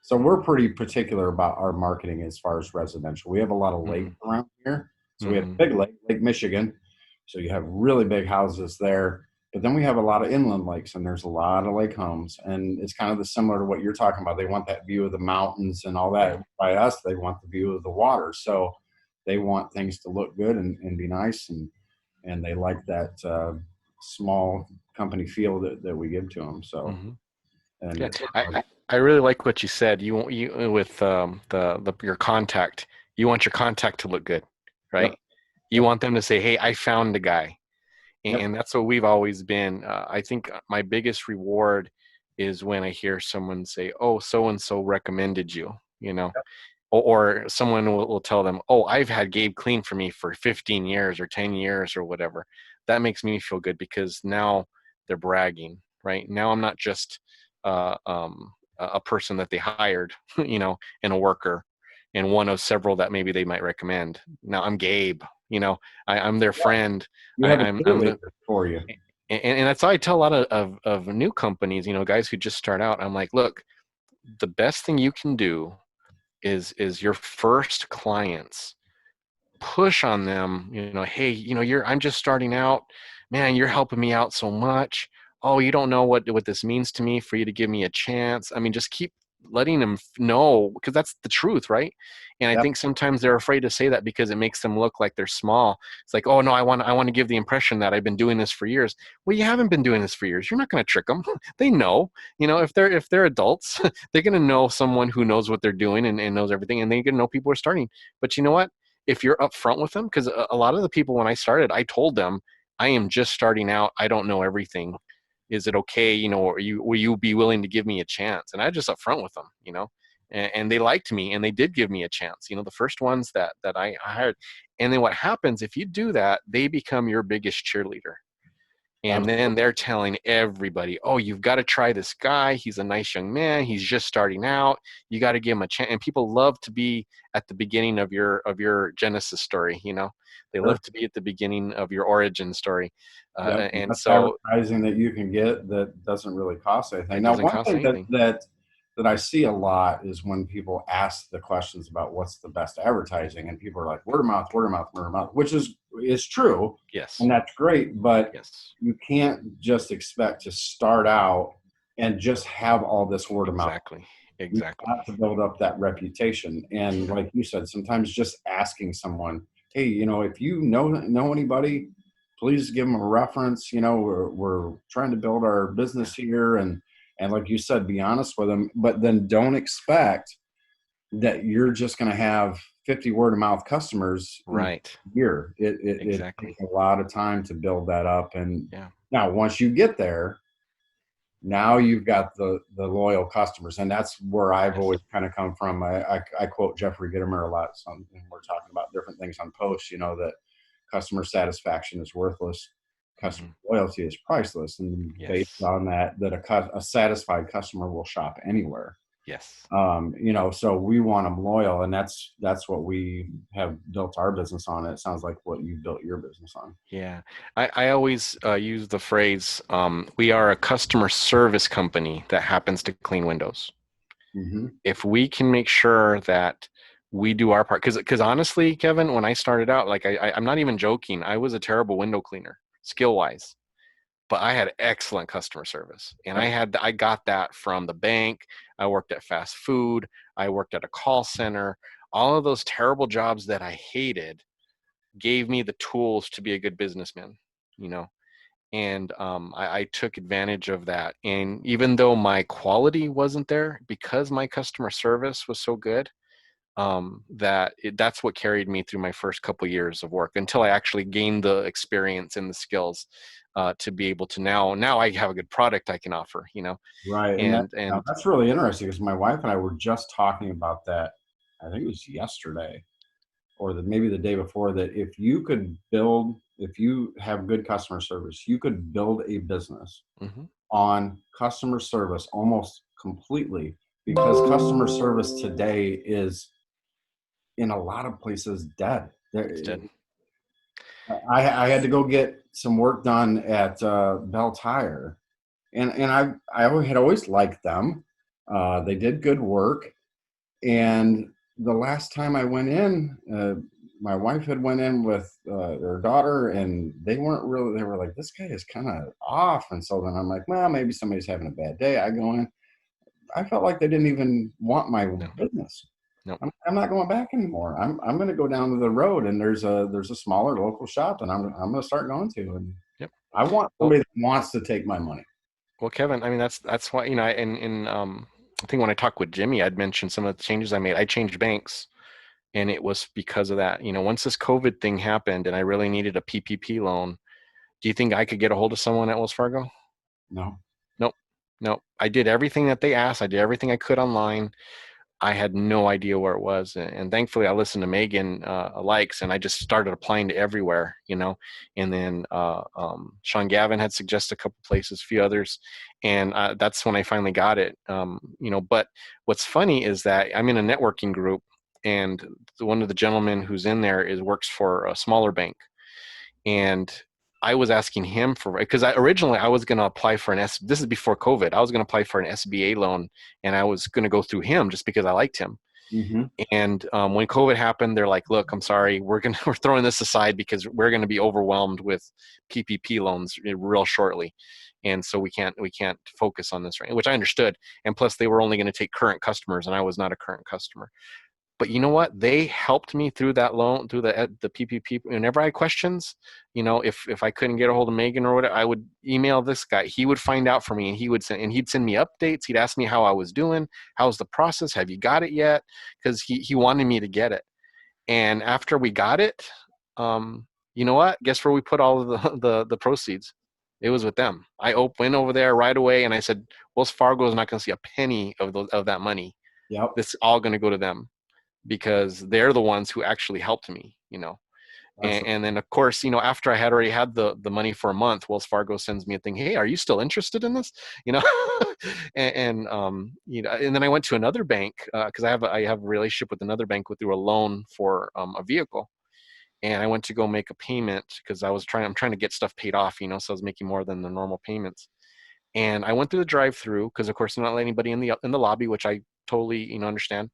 so we're pretty particular about our marketing as far as residential. We have a lot of Mm-hmm. lakes around here. So we have Mm-hmm. a big lake, Lake Michigan. So you have really big houses there. But then we have a lot of inland lakes, and there's a lot of lake homes. And it's kind of the similar to what you're talking about. They want that view of the mountains and all Yeah. that. By us, they want the view of the water. So they want things to look good and be nice, and they like that small company feel that we give to them. So, Hmm. and Yeah, it's I really like what you said. You with the your contact. You want your contact to look good, yep, right? You yep, want them to say, "Hey, I found a guy," yep, and that's what we've always been. I think my biggest reward is when I hear someone say, "Oh, so and so recommended you," you know, or someone will tell them, "Oh, I've had Gabe clean for me for 15 years or 10 years or whatever." That makes me feel good because now they're bragging, right? Now I'm not just a person that they hired, you know, and a worker, and one of several that maybe they might recommend. Now I'm Gabe, you know, I'm their yeah. friend. You have a I'm the cheerleader for you. and that's how I tell a lot of new companies, you know, guys who just start out. I'm like, look, the best thing you can do is your first clients, push on them, you know, hey, you know, I'm just starting out, man, you're helping me out so much. Oh, you don't know what this means to me for you to give me a chance. I mean, just keep letting them know, because that's the truth, right? And I Yep, think sometimes they're afraid to say that because it makes them look like they're small. It's like, oh no, I want to give the impression that I've been doing this for years. Well, you haven't been doing this for years. You're not going to trick them. They know, you know, if they're adults, they're going to know someone who knows what they're doing and knows everything, and they're going to know people are starting. But you know what? If you're upfront with them, because a lot of the people when I started, I told them, I am just starting out. I don't know everything. Is it okay? You know, will you be willing to give me a chance? And I just upfront with them, you know, and they liked me and they did give me a chance. You know, the first ones that I hired, and then what happens if you do that? They become your biggest cheerleader. And then absolutely. they're telling everybody, oh, you've got to try this guy. He's a nice young man. He's just starting out. You got to give him a chance. And people love to be at the beginning of your Genesis story. You know, they Sure. love to be at the beginning of your origin story. Yep, And best so advertising that you can get that doesn't really cost anything. it Now, doesn't one cost thing that anything. I see a lot is when people ask the questions about what's the best advertising, and people are like word of mouth, word of mouth, word of mouth, which is true, Yes. and that's great. But Yes. you can't just expect to start out and just have all this word of mouth. Exactly. You've Exactly. got to build up that reputation, and Yeah. like you said, sometimes just asking someone, hey, you know, if you know anybody, please give them a reference. You know, we're trying to build our Yeah. business here, and like you said, be honest with them, but then don't expect that you're just going to have 50 word of mouth customers in a Right. year. It Exactly. takes a lot of time to build that up, and Yeah. now once you get there, now you've got the loyal customers, and that's where I've Yes. always kind of come from. I quote Jeffrey Gitomer a lot. So when we're talking about different things on posts, you know, that customer satisfaction is worthless, customer Hmm. loyalty is priceless, and based Yes. on that a satisfied customer will shop anywhere. Yes. You know, so we want them loyal, and that's what we have built our business on. It sounds like what you built your business on. Yeah, I always use the phrase, we are a customer service company that happens to clean windows. Hmm. If we can make sure that we do our part, because honestly, Kevin, when I started out, like I'm not even joking, I was a terrible window cleaner, skill wise, but I had excellent customer service, and Yep. I got that from the bank. I worked at fast food. I worked at a call center. All of those terrible jobs that I hated gave me the tools to be a good businessman, you know. And I took advantage of that. And even though my quality wasn't there, because my customer service was so good, that's what carried me through my first couple years of work until I actually gained the experience and the skills to be able to now I have a good product I can offer, you know. Right, and And that's really interesting because my wife and I were just talking about that. I think it was yesterday or maybe the day before, that if you have good customer service, you could build a business mhm, on customer service almost completely, because customer service today is in a lot of places dead. it's dead. I had to go get some work done at Bell Tire, and had always liked them. They did good work, and the last time I went in, my wife had went in with their daughter, and they weren't really. They were like, "This guy is kind of off," and so then I'm like, "Well, maybe somebody's having a bad day." I go in. I felt like they didn't even want my No, business. no. I'm not going back anymore. I'm going to go down to the road, and there's a smaller local shop, and I'm going to start going to, and Yep. I want Well, somebody that wants to take my money. well, Kevin, I mean, that's why, I think when I talked with Jimmy, I'd mentioned some of the changes I made. I changed banks, and it was because of that. Once this COVID thing happened and I really needed a PPP loan, do you think I could get a hold of someone at Wells Fargo? No. Nope. Nope. I did everything that they asked. I did everything I could online. I had no idea where it was, and thankfully I listened to Megan likes, and I just started applying to everywhere. And then Sean Gavin had suggested a couple places, a few others, and that's when I finally got it. But what's funny is that I'm in a networking group, and one of the gentlemen who's in there works for a smaller bank, and I was asking him for, because originally I was going to apply for this is before COVID. I was going to apply for an SBA loan, and I was going to go through him just because I liked him. Mm-hmm. And when COVID happened, they're like, "Look, I'm sorry, we're throwing this aside because we're going to be overwhelmed with PPP loans real shortly, and so we can't focus on this right." Which I understood, and plus they were only going to take current customers, and I was not a current customer. But you know what? They helped me through that loan, through the PPP. Whenever I had questions, if I couldn't get a hold of Megan or whatever, I would email this guy. He would find out for me, and he'd send me updates. He'd ask me how I was doing, how's the process, have you got it yet? Because he wanted me to get it. And after we got it, you know what? Guess where we put all of the proceeds? It was with them. I went over there right away, and I said, Wells Fargo is not going to see a penny of that money. Yep. This is all going to go to them, because they're the ones who actually helped me. and, Absolutely. and then of course, after I had already had the money for a month, Wells Fargo sends me a thing, hey, are you still interested in this? you know and then I went to another bank, because I have a relationship with another bank through a loan for a vehicle. And I went to go make a payment because I'm trying to get stuff paid off, so I was making more than the normal payments. And I went through the drive-through because, of course, I'm not letting anybody in the lobby, which I totally understand.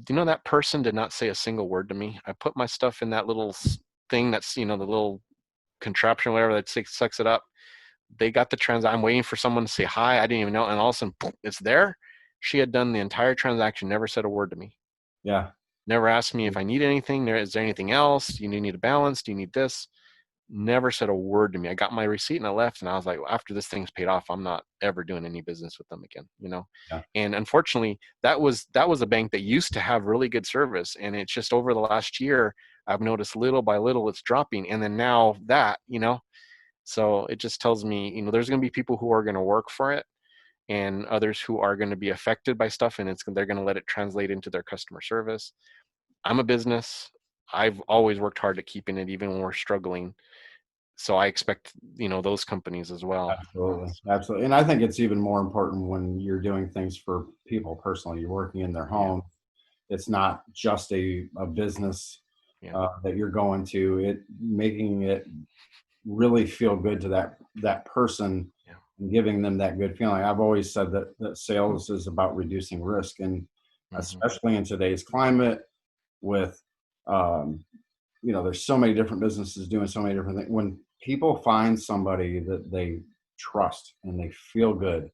That person did not say a single word to me. I put my stuff in that little thing that's, the little contraption, whatever, that sucks it up. They got the I'm waiting for someone to say hi. I didn't even know. And all of a sudden, boom, it's there. She had done the entire transaction, never said a word to me. Yeah. Never asked me if I need anything. Is there anything else? Do you need a balance? Do you need this? Never said a word to me. I got my receipt and I left, and I was like, well, after this thing's paid off, I'm not ever doing any business with them again. Yeah. And unfortunately, that was a bank that used to have really good service, and it's just over the last year I've noticed little by little it's dropping. And then now so it just tells me, there's going to be people who are going to work for it, and others who are going to be affected by stuff, and they're going to let it translate into their customer service. I'm a business. I've always worked hard at keeping it, even when we're struggling. So I expect those companies as well. Absolutely. Absolutely. And I think it's even more important when you're doing things for people personally. You're working in their Yeah, home. It's not just a business yeah, that you're going to. It making it really feel good to that person yeah. and giving them that good feeling. I've always said that sales is about reducing risk, and Hmm. especially in today's climate with um, there's so many different businesses doing so many different things. When people find somebody that they trust and they feel good,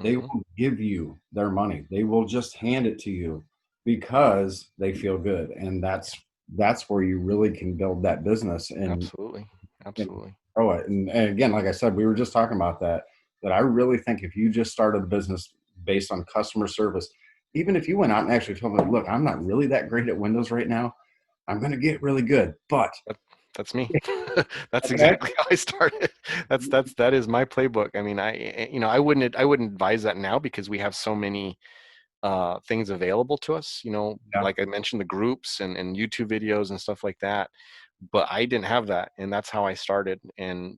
they Hmm. will give you their money. They will just hand it to you because they feel good, and that's where you really can build that business Absolutely, and absolutely. grow it. And again, like I said, we were just talking about that I really think if you just started a business based on customer service, even if you went out and actually told them, look, I'm not really that great at Windows right now, I'm going to get really good, but That, that's me. That's okay. exactly how I started. That is my playbook. I mean, I wouldn't advise that now because we have so many things available to us. Yeah. Like I mentioned, the groups and YouTube videos and stuff like that. But I didn't have that, and that's how I started. And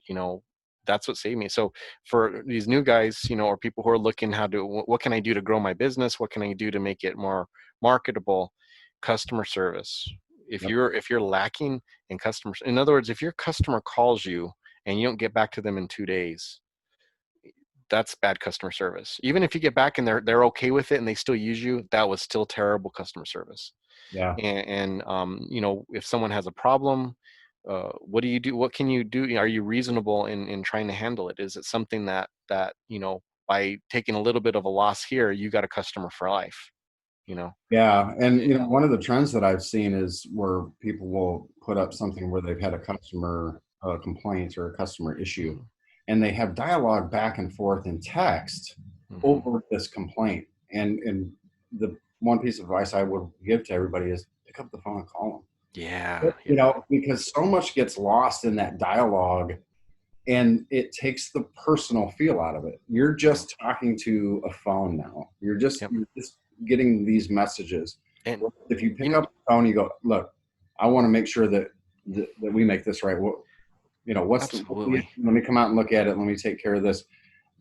that's what saved me. So for these new guys, or people who are looking what can I do to grow my business? What can I do to make it more marketable? Customer service. If Yep. you're lacking in customers, in other words, if your customer calls you and you don't get back to them in 2 days, that's bad customer service. Even if you get back and they're okay with it and they still use you, that was still terrible customer service. Yeah. And if someone has a problem, what do you do? What can you do? Are you reasonable in trying to handle it? Is it something that by taking a little bit of a loss here, you got a customer for life? you know. Yeah, and one of the trends that I've seen is where people will put up something where they've had a customer complaint or a customer issue, Mhm. and they have dialogue back and forth in text Mhm. over this complaint. And the one piece of advice I would give to everybody is pick up the phone and call them. Yeah, yeah. Because so much gets lost in that dialogue, and it takes the personal feel out of it. You're Yep. just talking to a phone now. Yep. You're just getting these messages. And If you you pick know, up the phone, you go, look, I want to make sure that we make this right. absolutely. let me come out and look at it. Let me take care of this.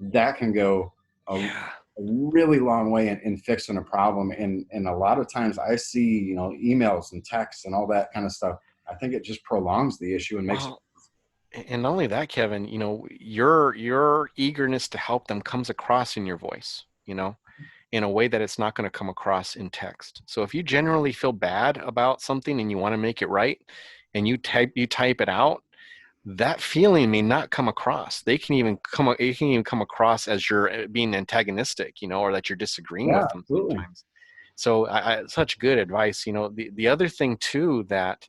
That can go a Yeah. really long way in fixing a problem. And a lot of times I see, emails and texts and all that kind of stuff. I think it just prolongs the issue and makes it. Well, and not only that, Kevin, your eagerness to help them comes across in your voice, in a way that it's not going to come across in text. So if you generally feel bad about something and you want to make it right, and you type it out, that feeling may not come across. It can even come across as you're being antagonistic, or that you're disagreeing Yeah, with them absolutely. sometimes. So such good advice. The other thing too that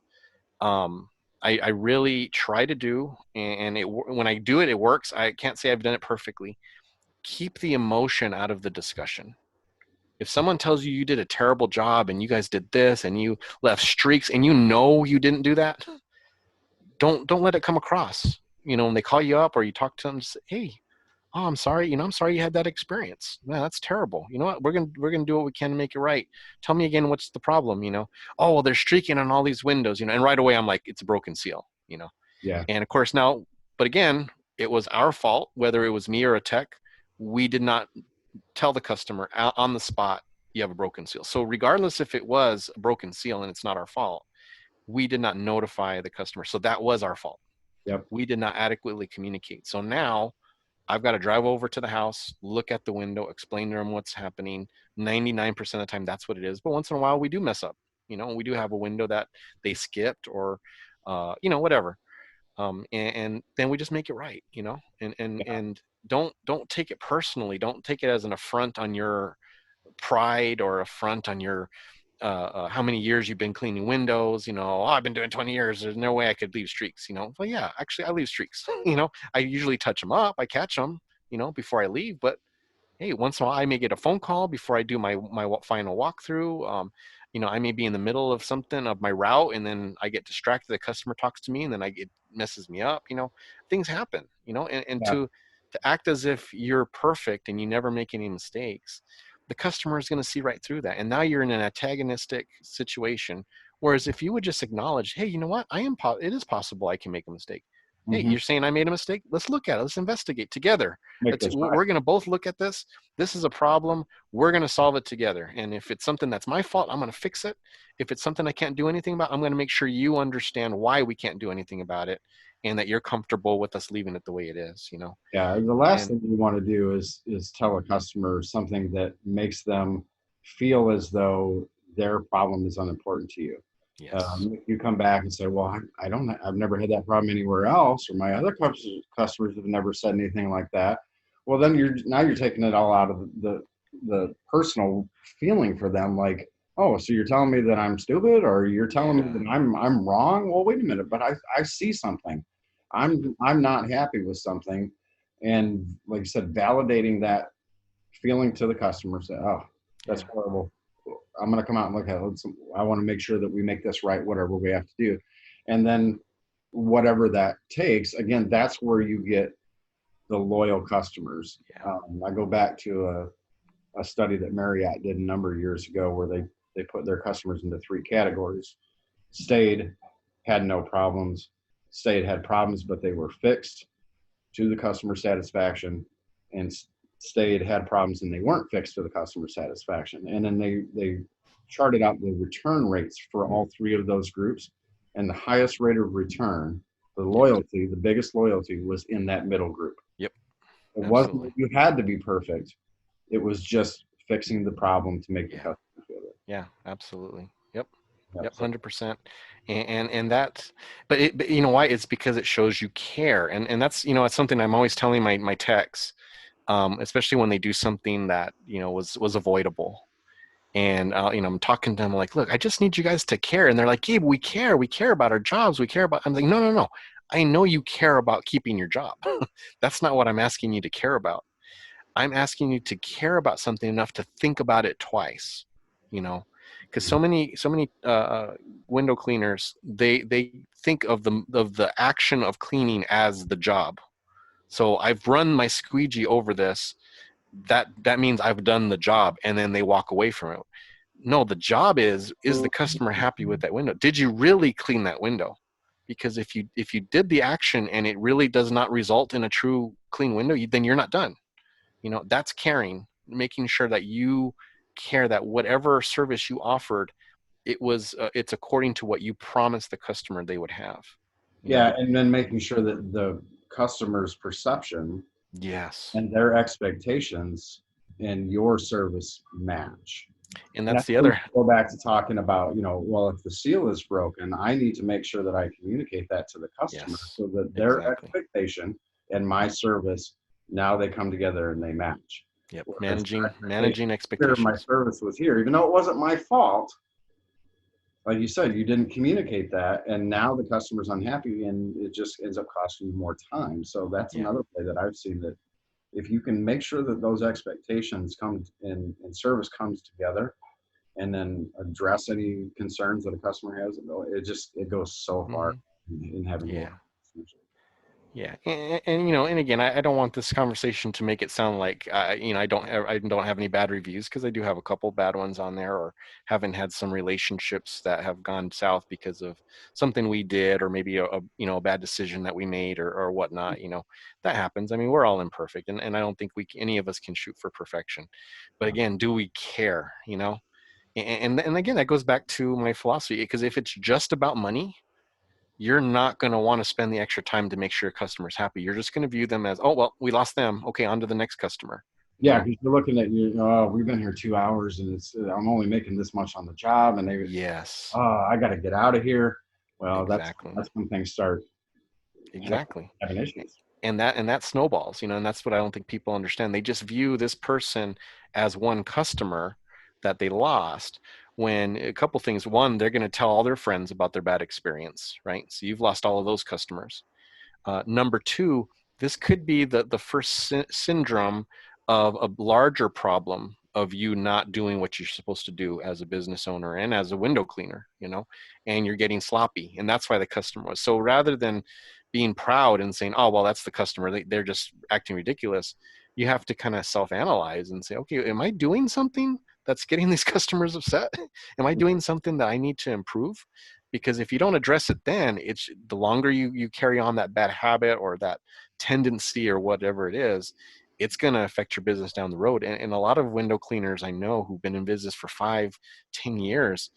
um, I really try to do, and when I do it, it works. I can't say I've done it perfectly. Keep the emotion out of the discussion. If someone tells you you did a terrible job and you guys did this and you left streaks and you didn't do that, don't let it come across. When they call you up or you talk to them, say, hey, oh, I'm sorry. I'm sorry you had that experience. Man, that's terrible. You know what? We're gonna do what we can to make it right. Tell me again, what's the problem? Oh, well, they're streaking on all these windows. And right away I'm like, it's a broken seal. Yeah. And of course now, but again, it was our fault, whether it was me or a tech. We did not tell the customer on the spot you have a broken seal. So regardless if it was a broken seal and it's not our fault, we did not notify the customer. So that was our fault. Yep. We did not adequately communicate. So now I've got to drive over to the house, look at the window, explain to them what's happening. 99% of the time, that's what it is. But once in a while, we do mess up. We do have a window that they skipped or, whatever. And then we just make it right. And don't take it personally. Don't take it as an affront on your pride or affront on your how many years you've been cleaning windows. Oh, I've been doing 20 years. There's no way I could leave streaks. Well, yeah, actually, I leave streaks. I usually touch them up. I catch them, before I leave. But hey, once in a while, I may get a phone call before I do my final walkthrough. I may be in the middle of something of my route, and then I get distracted. The customer talks to me, and then it messes me up. Things happen. And Yeah. to act as if you're perfect and you never make any mistakes, the customer is going to see right through that. And now you're in an antagonistic situation. Whereas if you would just acknowledge, hey, you know what? It is possible I can make a mistake. Hey, Hmm. you're saying I made a mistake? Let's look at it. Let's investigate together. Make this right. We're going to both look at this. This is a problem. We're going to solve it together. And if it's something that's my fault, I'm going to fix it. If it's something I can't do anything about, I'm going to make sure you understand why we can't do anything about it, and that you're comfortable with us leaving it the way it is. Yeah. The last And thing you want to do is tell a customer something that makes them feel as though their problem is unimportant to you. yes. If you come back and say, "Well, I've never had that problem anywhere else, or my other customers have never said anything like that." Well, then you're taking it all out of the personal feeling for them. Like, oh, so you're telling me that I'm stupid, or you're telling me Yeah. that I'm wrong? Well, wait a minute, but I see something. I'm not happy with something, and like you said, validating that feeling to the customer. Say, oh, that's Yeah. horrible. I'm going to come out and look at it. I want to make sure that we make this right, whatever we have to do. And then whatever that takes, again, that's where you get the loyal customers. Yeah. I go back to a study that Marriott did a number of years ago where they put their customers into three categories. Stayed, had no problems. Stayed, had problems, but they were fixed to the customer satisfaction, and stayed, had problems, and they weren't fixed to the customer satisfaction. And then they charted out the return rates for all three of those groups, and the highest rate of return, Yep. the biggest loyalty, was in that middle group. Yep. It wasn't Absolutely. that you had to be perfect; it was just fixing the problem to make the Yeah. customer feel good. Yeah. Absolutely. Yep. Yep. Yep. So 100%. And that, but you know why? It's because it shows you care. And that's, it's something I'm always telling my techs, especially when they do something that, was avoidable. And I'm talking to them like, look, I just need you guys to care. And they're like, Gabe, we care about our jobs. We care about, I'm like, no, no, no. I know you care about keeping your job. That's not what I'm asking you to care about. I'm asking you to care about something enough to think about it twice, you know, because so many window cleaners, they think of the action of cleaning as the job. So I've run my squeegee over this. That means I've done the job, and then they walk away from it. No, the job is the customer happy with that window? Did you really clean that window? Because if you did the action and it really does not result in a true clean window, then you're not done. That's caring, making sure that you care that whatever service you offered, it's according to what you promised the customer they would have. you know Yeah, and then making sure that the customer's perception yes. and their expectations and your service match. And And I that's the think we other. should go back to talking about, well, if the seal is broken, I need to make sure that I communicate that to the customer Yes, so that their exactly. expectation and my service, now they come together and they match. Yep, Whereas their managing sure, my expectations. service was here, even though it wasn't my fault, like you said, you didn't communicate that, and now the customer's unhappy, and it just ends up costing you more time. So that's Yeah. another way that I've seen that if you can make sure that those expectations come in and service comes together, and then address any concerns that a customer has, it goes so far Hmm. in having more Yeah. customers. Yeah, and again, I don't want this conversation to make it sound like I don't have any bad reviews, because I do have a couple bad ones on there, or haven't had some relationships that have gone south because of something we did, or maybe a bad decision that we made, or whatnot. That happens. I mean, we're all imperfect, and I don't think any of us can shoot for perfection. But Yeah, again, do we care? And again, that goes back to my philosophy, because if it's just about money, you're not going to want to spend the extra time to make sure your customer's happy. You're just going to view them as, oh, well, we lost them. Okay, on to the next customer. You yeah, know? because you're looking at oh, we've been here 2 hours, and I'm only making this much on the job, and Yes, I got to get out of here. Well, exactly, that's when things start having, exactly. having issues. And that snowballs, and that's what I don't think people understand. They just view this person as one customer that they lost. When a couple things: one, they're going to tell all their friends about their bad experience, right? So you've lost all of those customers. Number two, this could be the first syndrome of a larger problem of you not doing what you're supposed to do as a business owner and as a window cleaner, and you're getting sloppy. And that's why the customer was. So rather than being proud and saying, oh, well, that's the customer, they're just acting ridiculous, you have to kind of self analyze and say, okay, am I doing something that's getting these customers upset? Am I doing something that I need to improve? Because if you don't address it, then it's the longer you carry on that bad habit or that tendency or whatever it is, it's going to affect your business down the road. And a lot of window cleaners I know who've been in business for 5, 10 years,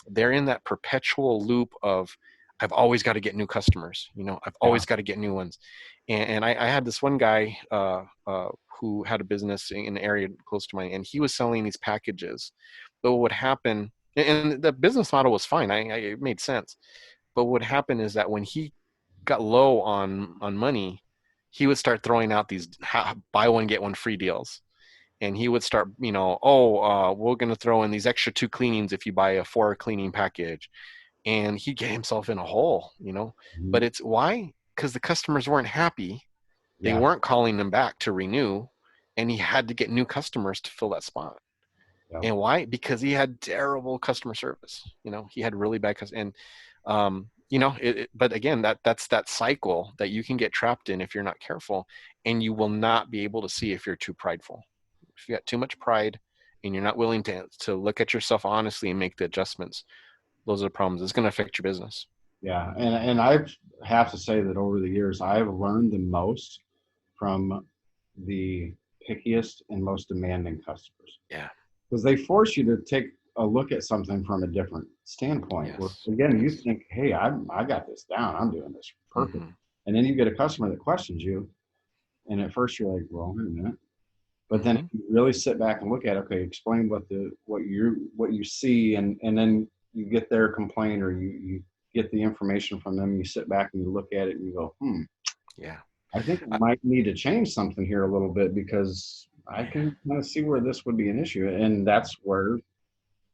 they're in that perpetual loop of, I've always got to get new customers. I've Yeah, always got to get new ones. And I had this one guy who had a business in an area close to mine, and he was selling these packages. But what would happen, and the business model was fine. It made sense. But what would happen is that when he got low on money, he would start throwing out these buy one get one free deals, and he would start, we're going to throw in these extra 2 cleanings if you buy a 4 cleaning package, and he get himself in a hole. mhm, But it's why? Because the customers weren't happy. They yeah, weren't calling them back to renew, and he had to get new customers to fill that spot. yeah, And why? Because he had terrible customer service. He had really bad customer. And but again, that's that cycle that you can get trapped in if you're not careful, and you will not be able to see if you're too prideful. If you got too much pride and you're not willing to look at yourself honestly and make the adjustments, those are the problems. It's going to affect your business. yeah. And I have to say that over the years, I've learned the most from the pickiest and most demanding customers, Yeah. because they force you to take a look at something from a different standpoint. Where Yes. again, you Yes. think, "Hey, I got this down. I'm doing this perfect," Mm-hmm. and then you get a customer that questions you, and at first you're like, "Well, wait a minute," but then Mm-hmm. if you really sit back and look at, okay, explain what you see, and then you get their complaint, or you get the information from them. You sit back and you look at it and you go, Yeah. I think I Uh, might need to change something here a little bit, because I yeah. can kind of see where this would be an issue. And that's where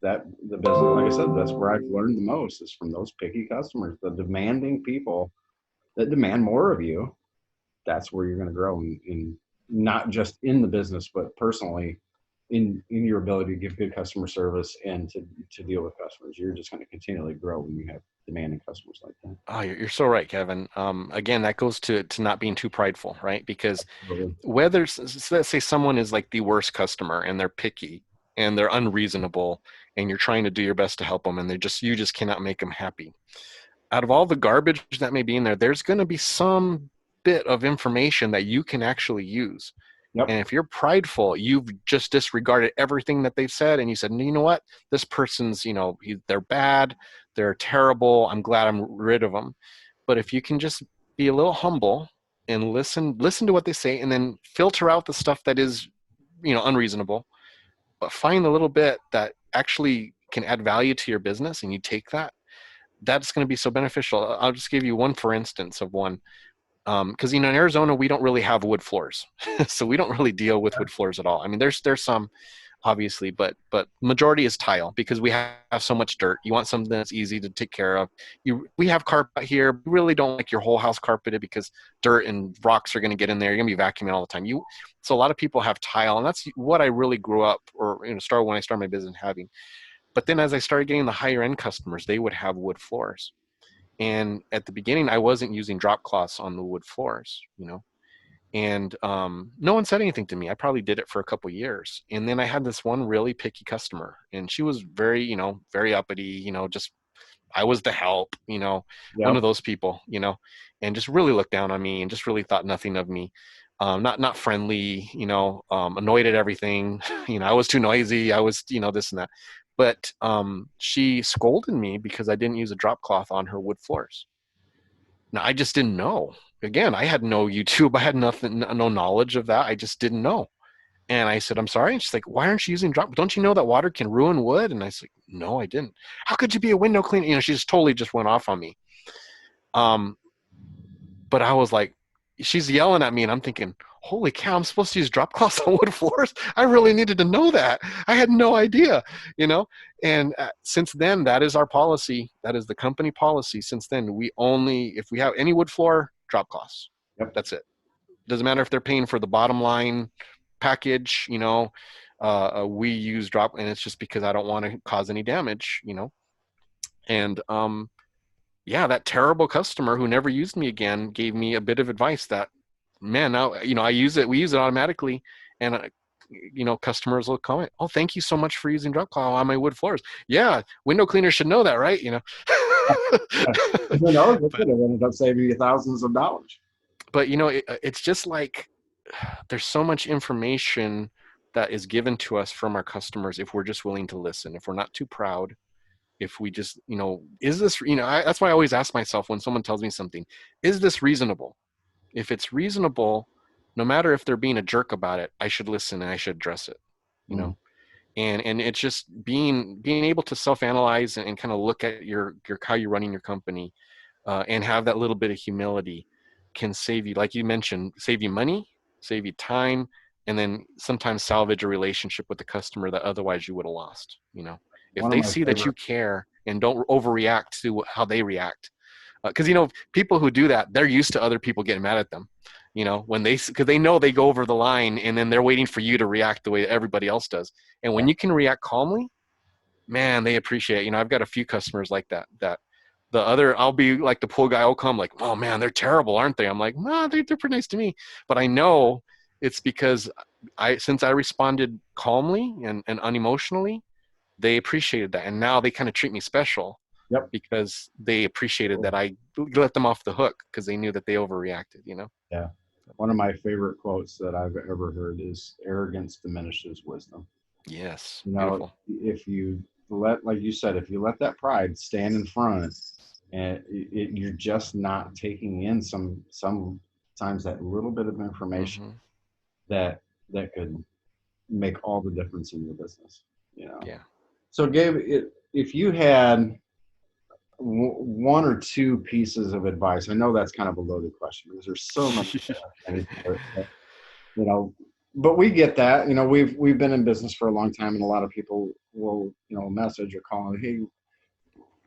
that the business, like I said, that's where I've learned the most is from those picky customers, the demanding people that demand more of you. That's where you're going to grow in not just in the business, but personally in your ability to give good customer service and to deal with customers. You're just going to continually grow when you have demanding customers like that. Oh, you're so right, Kevin. Again, that goes to not being too prideful, right? Because Absolutely. whether let's say someone is like the worst customer and they're picky and they're unreasonable and you're trying to do your best to help them and you just cannot make them happy. Out of all the garbage that may be in there, there's going to be some bit of information that you can actually use. Yep. And if you're prideful, you've just disregarded everything that they've said, and you said, you know what, this person's, they're bad, they're terrible. I'm glad I'm rid of them. But if you can just be a little humble and listen to what they say, and then filter out the stuff that is, unreasonable, but find the little bit that actually can add value to your business, and you take that, that's going to be so beneficial. I'll just give you one for instance of one. Because in Arizona we don't really have wood floors, so we don't really deal with wood floors at all. I mean, there's some obviously, but majority is tile because we have so much dirt. You want something that's easy to take care of. We have carpet here. We really don't like your whole house carpeted because dirt and rocks are going to get in there. You're going to be vacuuming all the time. So a lot of people have tile, and that's what I really grew up or started when I started my business having. But then as I started getting the higher end customers, they would have wood floors. And at the beginning, I wasn't using drop cloths on the wood floors, and no one said anything to me. I probably did it for a couple of years. And then I had this one really picky customer, and she was very, very uppity, just I was the help, one Yep. of those people, and just really looked down on me and just really thought nothing of me. Not friendly, annoyed at everything. I was too noisy. I was, this and that. But she scolded me because I didn't use a drop cloth on her wood floors. Now I just didn't know. Again, I had no YouTube. I had nothing, no knowledge of that. I just didn't know. And I said, I'm sorry. And she's like, why aren't you using drop? Don't you know that water can ruin wood? And I was like, no, I didn't. How could you be a window cleaner? She just totally just went off on me. Um, but I was like, she's yelling at me, and I'm thinking, holy cow, I'm supposed to use drop cloths on wood floors? I really needed to know that. I had no idea, And since then, that is our policy. That is the company policy. Since then, if we have any wood floor, drop cloths. Yep. That's it. Doesn't matter if they're paying for the bottom line package, we use drop, and it's just because I don't want to cause any damage, And yeah, that terrible customer who never used me again gave me a bit of advice that, man, now, we use it automatically. And, customers will comment, oh, thank you so much for using drop cloth on my wood floors. Yeah, window cleaners should know that, right? Who knows? It but, could have ended up saving you thousands of dollars. but it's just like there's so much information that is given to us from our customers if we're just willing to listen, if we're not too proud, if we just, is this, that's why I always ask myself when someone tells me something, is this reasonable? If it's reasonable, no matter if they're being a jerk about it, I should listen and I should address it, Mm. and it's just being able to self-analyze and kind of look at your how you're running your company, and have that little bit of humility can save you, like you mentioned, save you money, save you time, and then sometimes salvage a relationship with the customer that otherwise you would have lost. If One of they my see that you favorite. care and don't overreact to how they react, because people who do that, they're used to other people getting mad at them, when because they know they go over the line, and then they're waiting for you to react the way everybody else does. And when Yeah. you can react calmly, man, they appreciate it. I've got a few customers like that the other, I'll be like, the poor guy will come like, oh man, they're terrible, aren't they? I'm like, no, they're pretty nice to me. But I know it's because since I responded calmly and unemotionally, they appreciated that. And now they kind of treat me special Yep. because they appreciated that I let them off the hook because they knew that they overreacted. Yeah. One of my favorite quotes that I've ever heard is arrogance diminishes wisdom. Yes, You know, beautiful. if you like you said, if you let that pride stand in front, and you're just not taking in sometimes that little bit of information Hmm. that could make all the difference in your business. Yeah. So, Gabe, if you had one or two pieces of advice, I know that's kind of a loaded question because there's so many. I need to put, but, you know, but we get that. You know, we've been in business for a long time, and a lot of people will, you know, message or call, hey,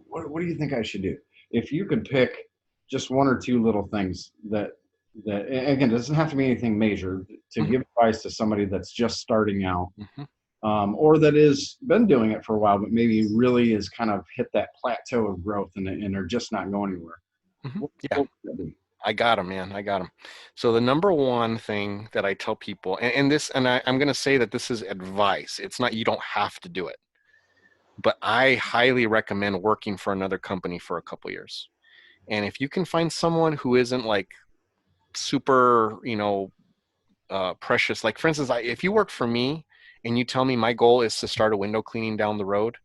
what do you think I should do? If you could pick just one or two little things that again, it doesn't have to be anything major, to Mhm, give advice to somebody that's just starting out, mhm, or that is been doing it for a while, but maybe really is kind of hit that plateau of growth, and they're just not going anywhere. mhm. What, Yeah, what would that be? I got him, man. I got him. So the number one thing that I tell people, I'm going to say that this is advice. It's not, you don't have to do it, but I highly recommend working for another company for a couple years. And if you can find someone who isn't like super, precious, like for instance, if you work for me and you tell me my goal is to start a window cleaning down the road,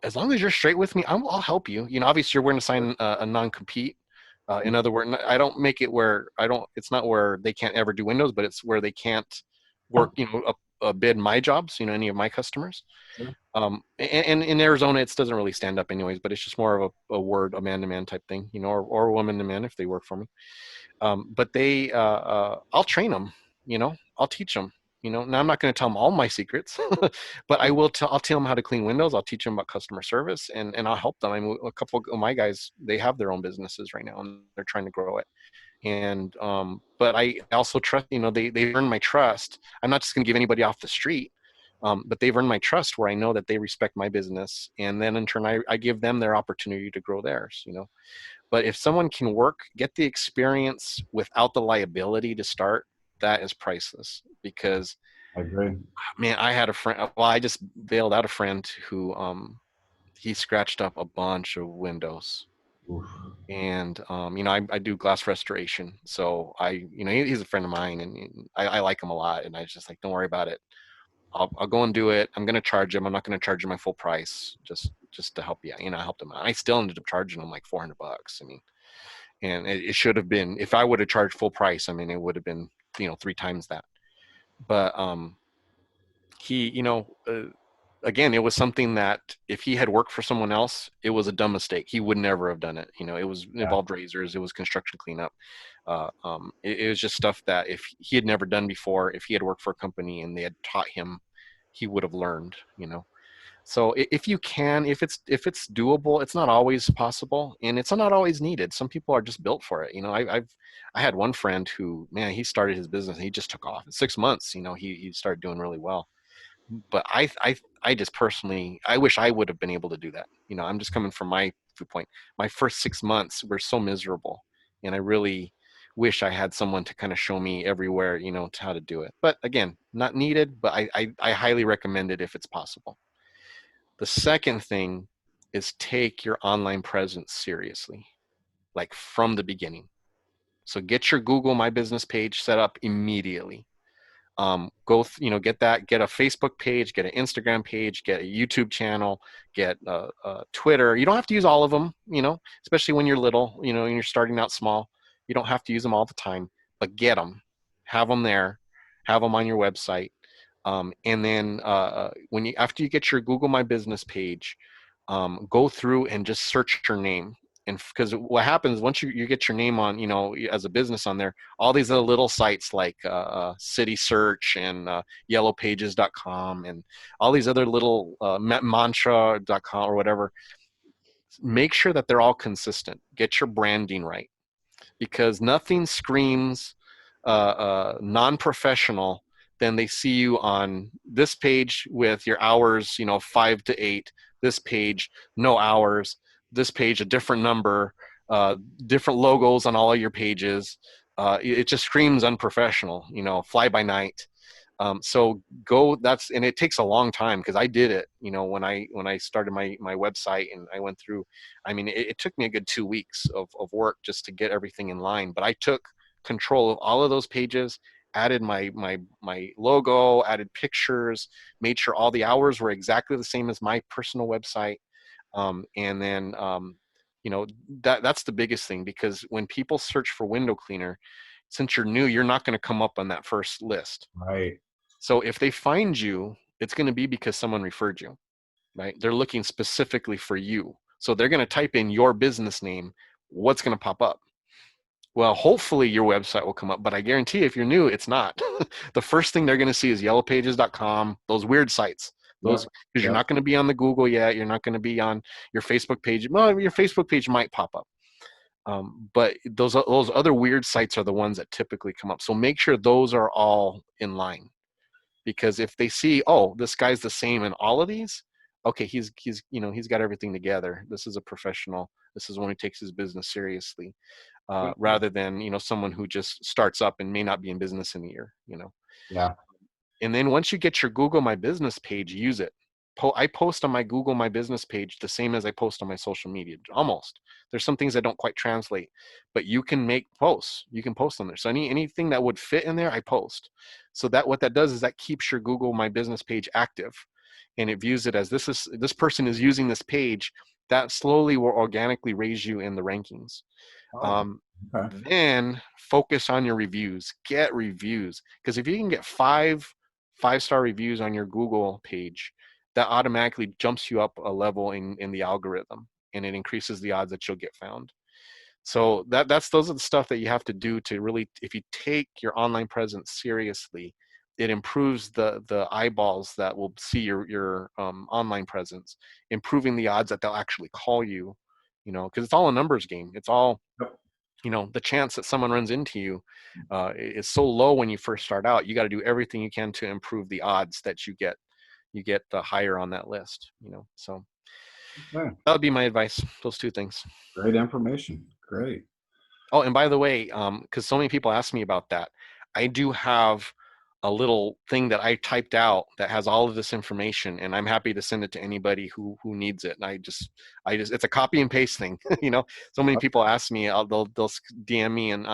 as long as you're straight with me, I'll help you. You know, obviously you're going to sign a non-compete. In other words, I don't make it where I don't. It's not where they can't ever do windows, but it's where they can't work. Bid my jobs. You know, any of my customers. Sure. And in Arizona, it doesn't really stand up anyways. But it's just more of a man to man type thing. You know, or woman to man if they work for me. But I'll train them. You know, I'll teach them. You know, now I'm not going to tell them all my secrets, but I'll tell them how to clean windows. I'll teach them about customer service, and I'll help them. I mean, a couple of my guys, they have their own businesses right now, and they're trying to grow it. And but I also trust. You know, they've earned my trust. I'm not just going to give anybody off the street. But they've earned my trust where I know that they respect my business, and then in turn, I give them their opportunity to grow theirs. You know, but if someone can work, get the experience without the liability to start, that is priceless. Because I agree. man, I had a friend. Well, I just bailed out a friend who he scratched up a bunch of windows. Oof. And I do glass restoration, so he's a friend of mine, and I like him a lot. And I was just like, don't worry about it. I'll go and do it. I'm gonna charge him. I'm not gonna charge him my full price, just to help you. You know, I helped him out. I still ended up charging him like $400. I mean, and it should have been, if I would have charged full price, I mean, it would have been, three times that. But he, again, it was something that if he had worked for someone else, it was a dumb mistake. He would never have done it. You know, it Yeah, involved razors, it was construction cleanup. It was just stuff that if he had never done before, if he had worked for a company and they had taught him, he would have learned. So if you can, if it's doable, it's not always possible, and it's not always needed. Some people are just built for it. I had one friend who, man, he started his business and he just took off in 6 months. He started doing really well. But I just personally, I wish I would have been able to do that. I'm just coming from my viewpoint. My first 6 months were so miserable, and I really wish I had someone to kind of show me everywhere, to how to do it. But again, not needed. But I highly recommend it if it's possible. The second thing is take your online presence seriously, like from the beginning. So get your Google My Business page set up immediately. Get a Facebook page, get an Instagram page, get a YouTube channel, get Twitter. You don't have to use all of them, especially when you're little, and you're starting out small. You don't have to use them all the time, but get them, have them there, have them on your website. And then after you get your Google My Business page, go through and just search your name. And because what happens once you get your name on, as a business on there, all these other little sites like City Search and yellowpages.com and all these other little mantra.com or whatever, make sure that they're all consistent. Get your branding right, because nothing screams non-professional than they see you on this page with your hours, 5 to 8. This page, no hours. This page, a different number, different logos on all of your pages. It just screams unprofessional, fly by night. So and it takes a long time, because I did it, when I started my website and I went through, I mean, it took me a good 2 weeks of work just to get everything in line, but I took control of all of those pages, added my logo, added pictures, made sure all the hours were exactly the same as my personal website. And then, that's the biggest thing, because when people search for window cleaner, since you're new, you're not going to come up on that first list. right. So if they find you, it's going to be because someone referred you, right? They're looking specifically for you. So they're going to type in your business name. What's going to pop up? Well, hopefully your website will come up, but I guarantee if you're new, it's not. The first thing they're going to see is yellowpages.com, those weird sites. Those, Yep. because you're Yep. not going to be on the Google yet. You're not going to be on your Facebook page. Well, your Facebook page might pop up. But those other weird sites are the ones that typically come up. So make sure those are all in line, because if they see, oh, this guy's the same in all of these, okay, he's got everything together. This is a professional. This is one who takes his business seriously, Good. rather than someone who just starts up and may not be in business in a year. Yeah. And then once you get your Google My Business page, use it. I post on my Google My Business page the same as I post on my social media, almost. There's some things that don't quite translate, but you can make posts. You can post on there. So anything that would fit in there, I post. So that what that does is that keeps your Google My Business page active, and it views it as this person is using this page. That slowly will organically raise you in the rankings. Oh, Um, okay. then focus on your reviews. Get reviews, because if you can get five-star reviews on your Google page, that automatically jumps you up a level in the algorithm, and it increases the odds that you'll get found. So those are the stuff that you have to do to really, if you take your online presence seriously, it improves the eyeballs that will see your online presence, improving the odds that they'll actually call you, because it's all a numbers game. It's all, Yep. the chance that someone runs into you is so low when you first start out. You got to do everything you can to improve the odds that you get higher on that list. So Okay. that would be my advice. Those two things. Great information. Great. Oh, and by the way, because so many people ask me about that, I do have a little thing that I typed out that has all of this information, and I'm happy to send it to anybody who needs it. And I just, it's a copy and paste thing. So many people ask me, they'll DM me on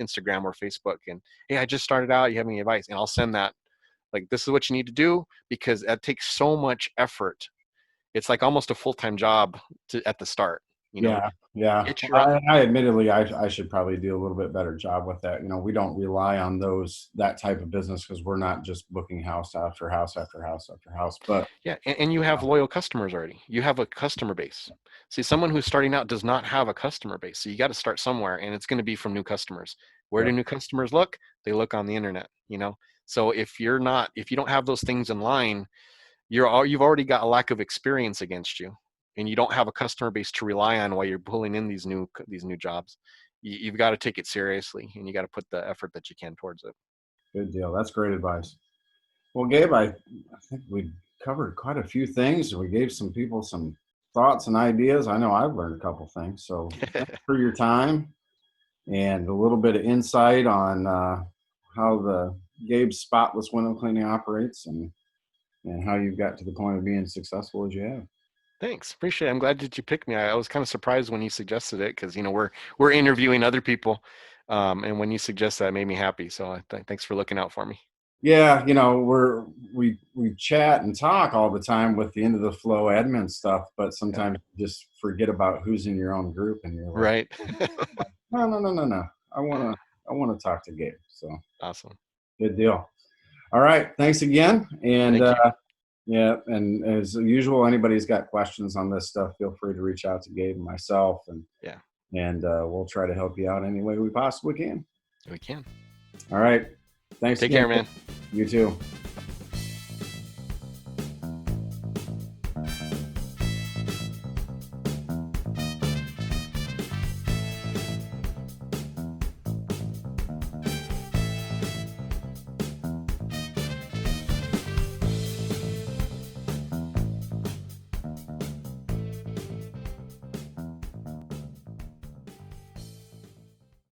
Instagram or Facebook, and hey, I just started out. You have any advice? And I'll send that. Like, this is what you need to do, because that takes so much effort. It's like almost a full-time job at the start. Yeah. Yeah. Get your I admittedly, I should probably do a little bit better job with that. We don't rely on that type of business because we're not just booking house after house after house after house. But Yeah, and you have loyal customers already. You have a customer base. See, someone who's starting out does not have a customer base. So you got to start somewhere, and it's going to be from new customers. Where do yeah, new customers look? They look on the internet. So if you don't have those things in line, you've already got a lack of experience against you, and you don't have a customer base to rely on while you're pulling in these new jobs. You've got to take it seriously, and you got to put the effort that you can towards it. good deal. That's great advice. Well, Gabe, I think we covered quite a few things. We gave some people some thoughts and ideas. I know I've learned a couple things. So thanks for your time and a little bit of insight on how the Gabe's Spotless window cleaning operates and how you've got to the point of being successful as you have. Thanks, appreciate it. I'm glad that you picked me. I was kind of surprised when you suggested it, because we're interviewing other people, and when you suggest that, it made me happy. So thanks for looking out for me. Yeah, we chat and talk all the time with the end of the flow admin stuff, but Yeah. sometimes you just forget about who's in your own group, and you're like, Right. no, no, no, no, no. I want to talk to Gabe. So Awesome. good deal. All right, thanks again, and Thank you. yeah, and as usual, anybody's got questions on this stuff, feel free to reach out to Gabe and myself, and Yeah, we'll try to help you out any way we possibly can. we can. All right, thanks Take again. care, man. You too.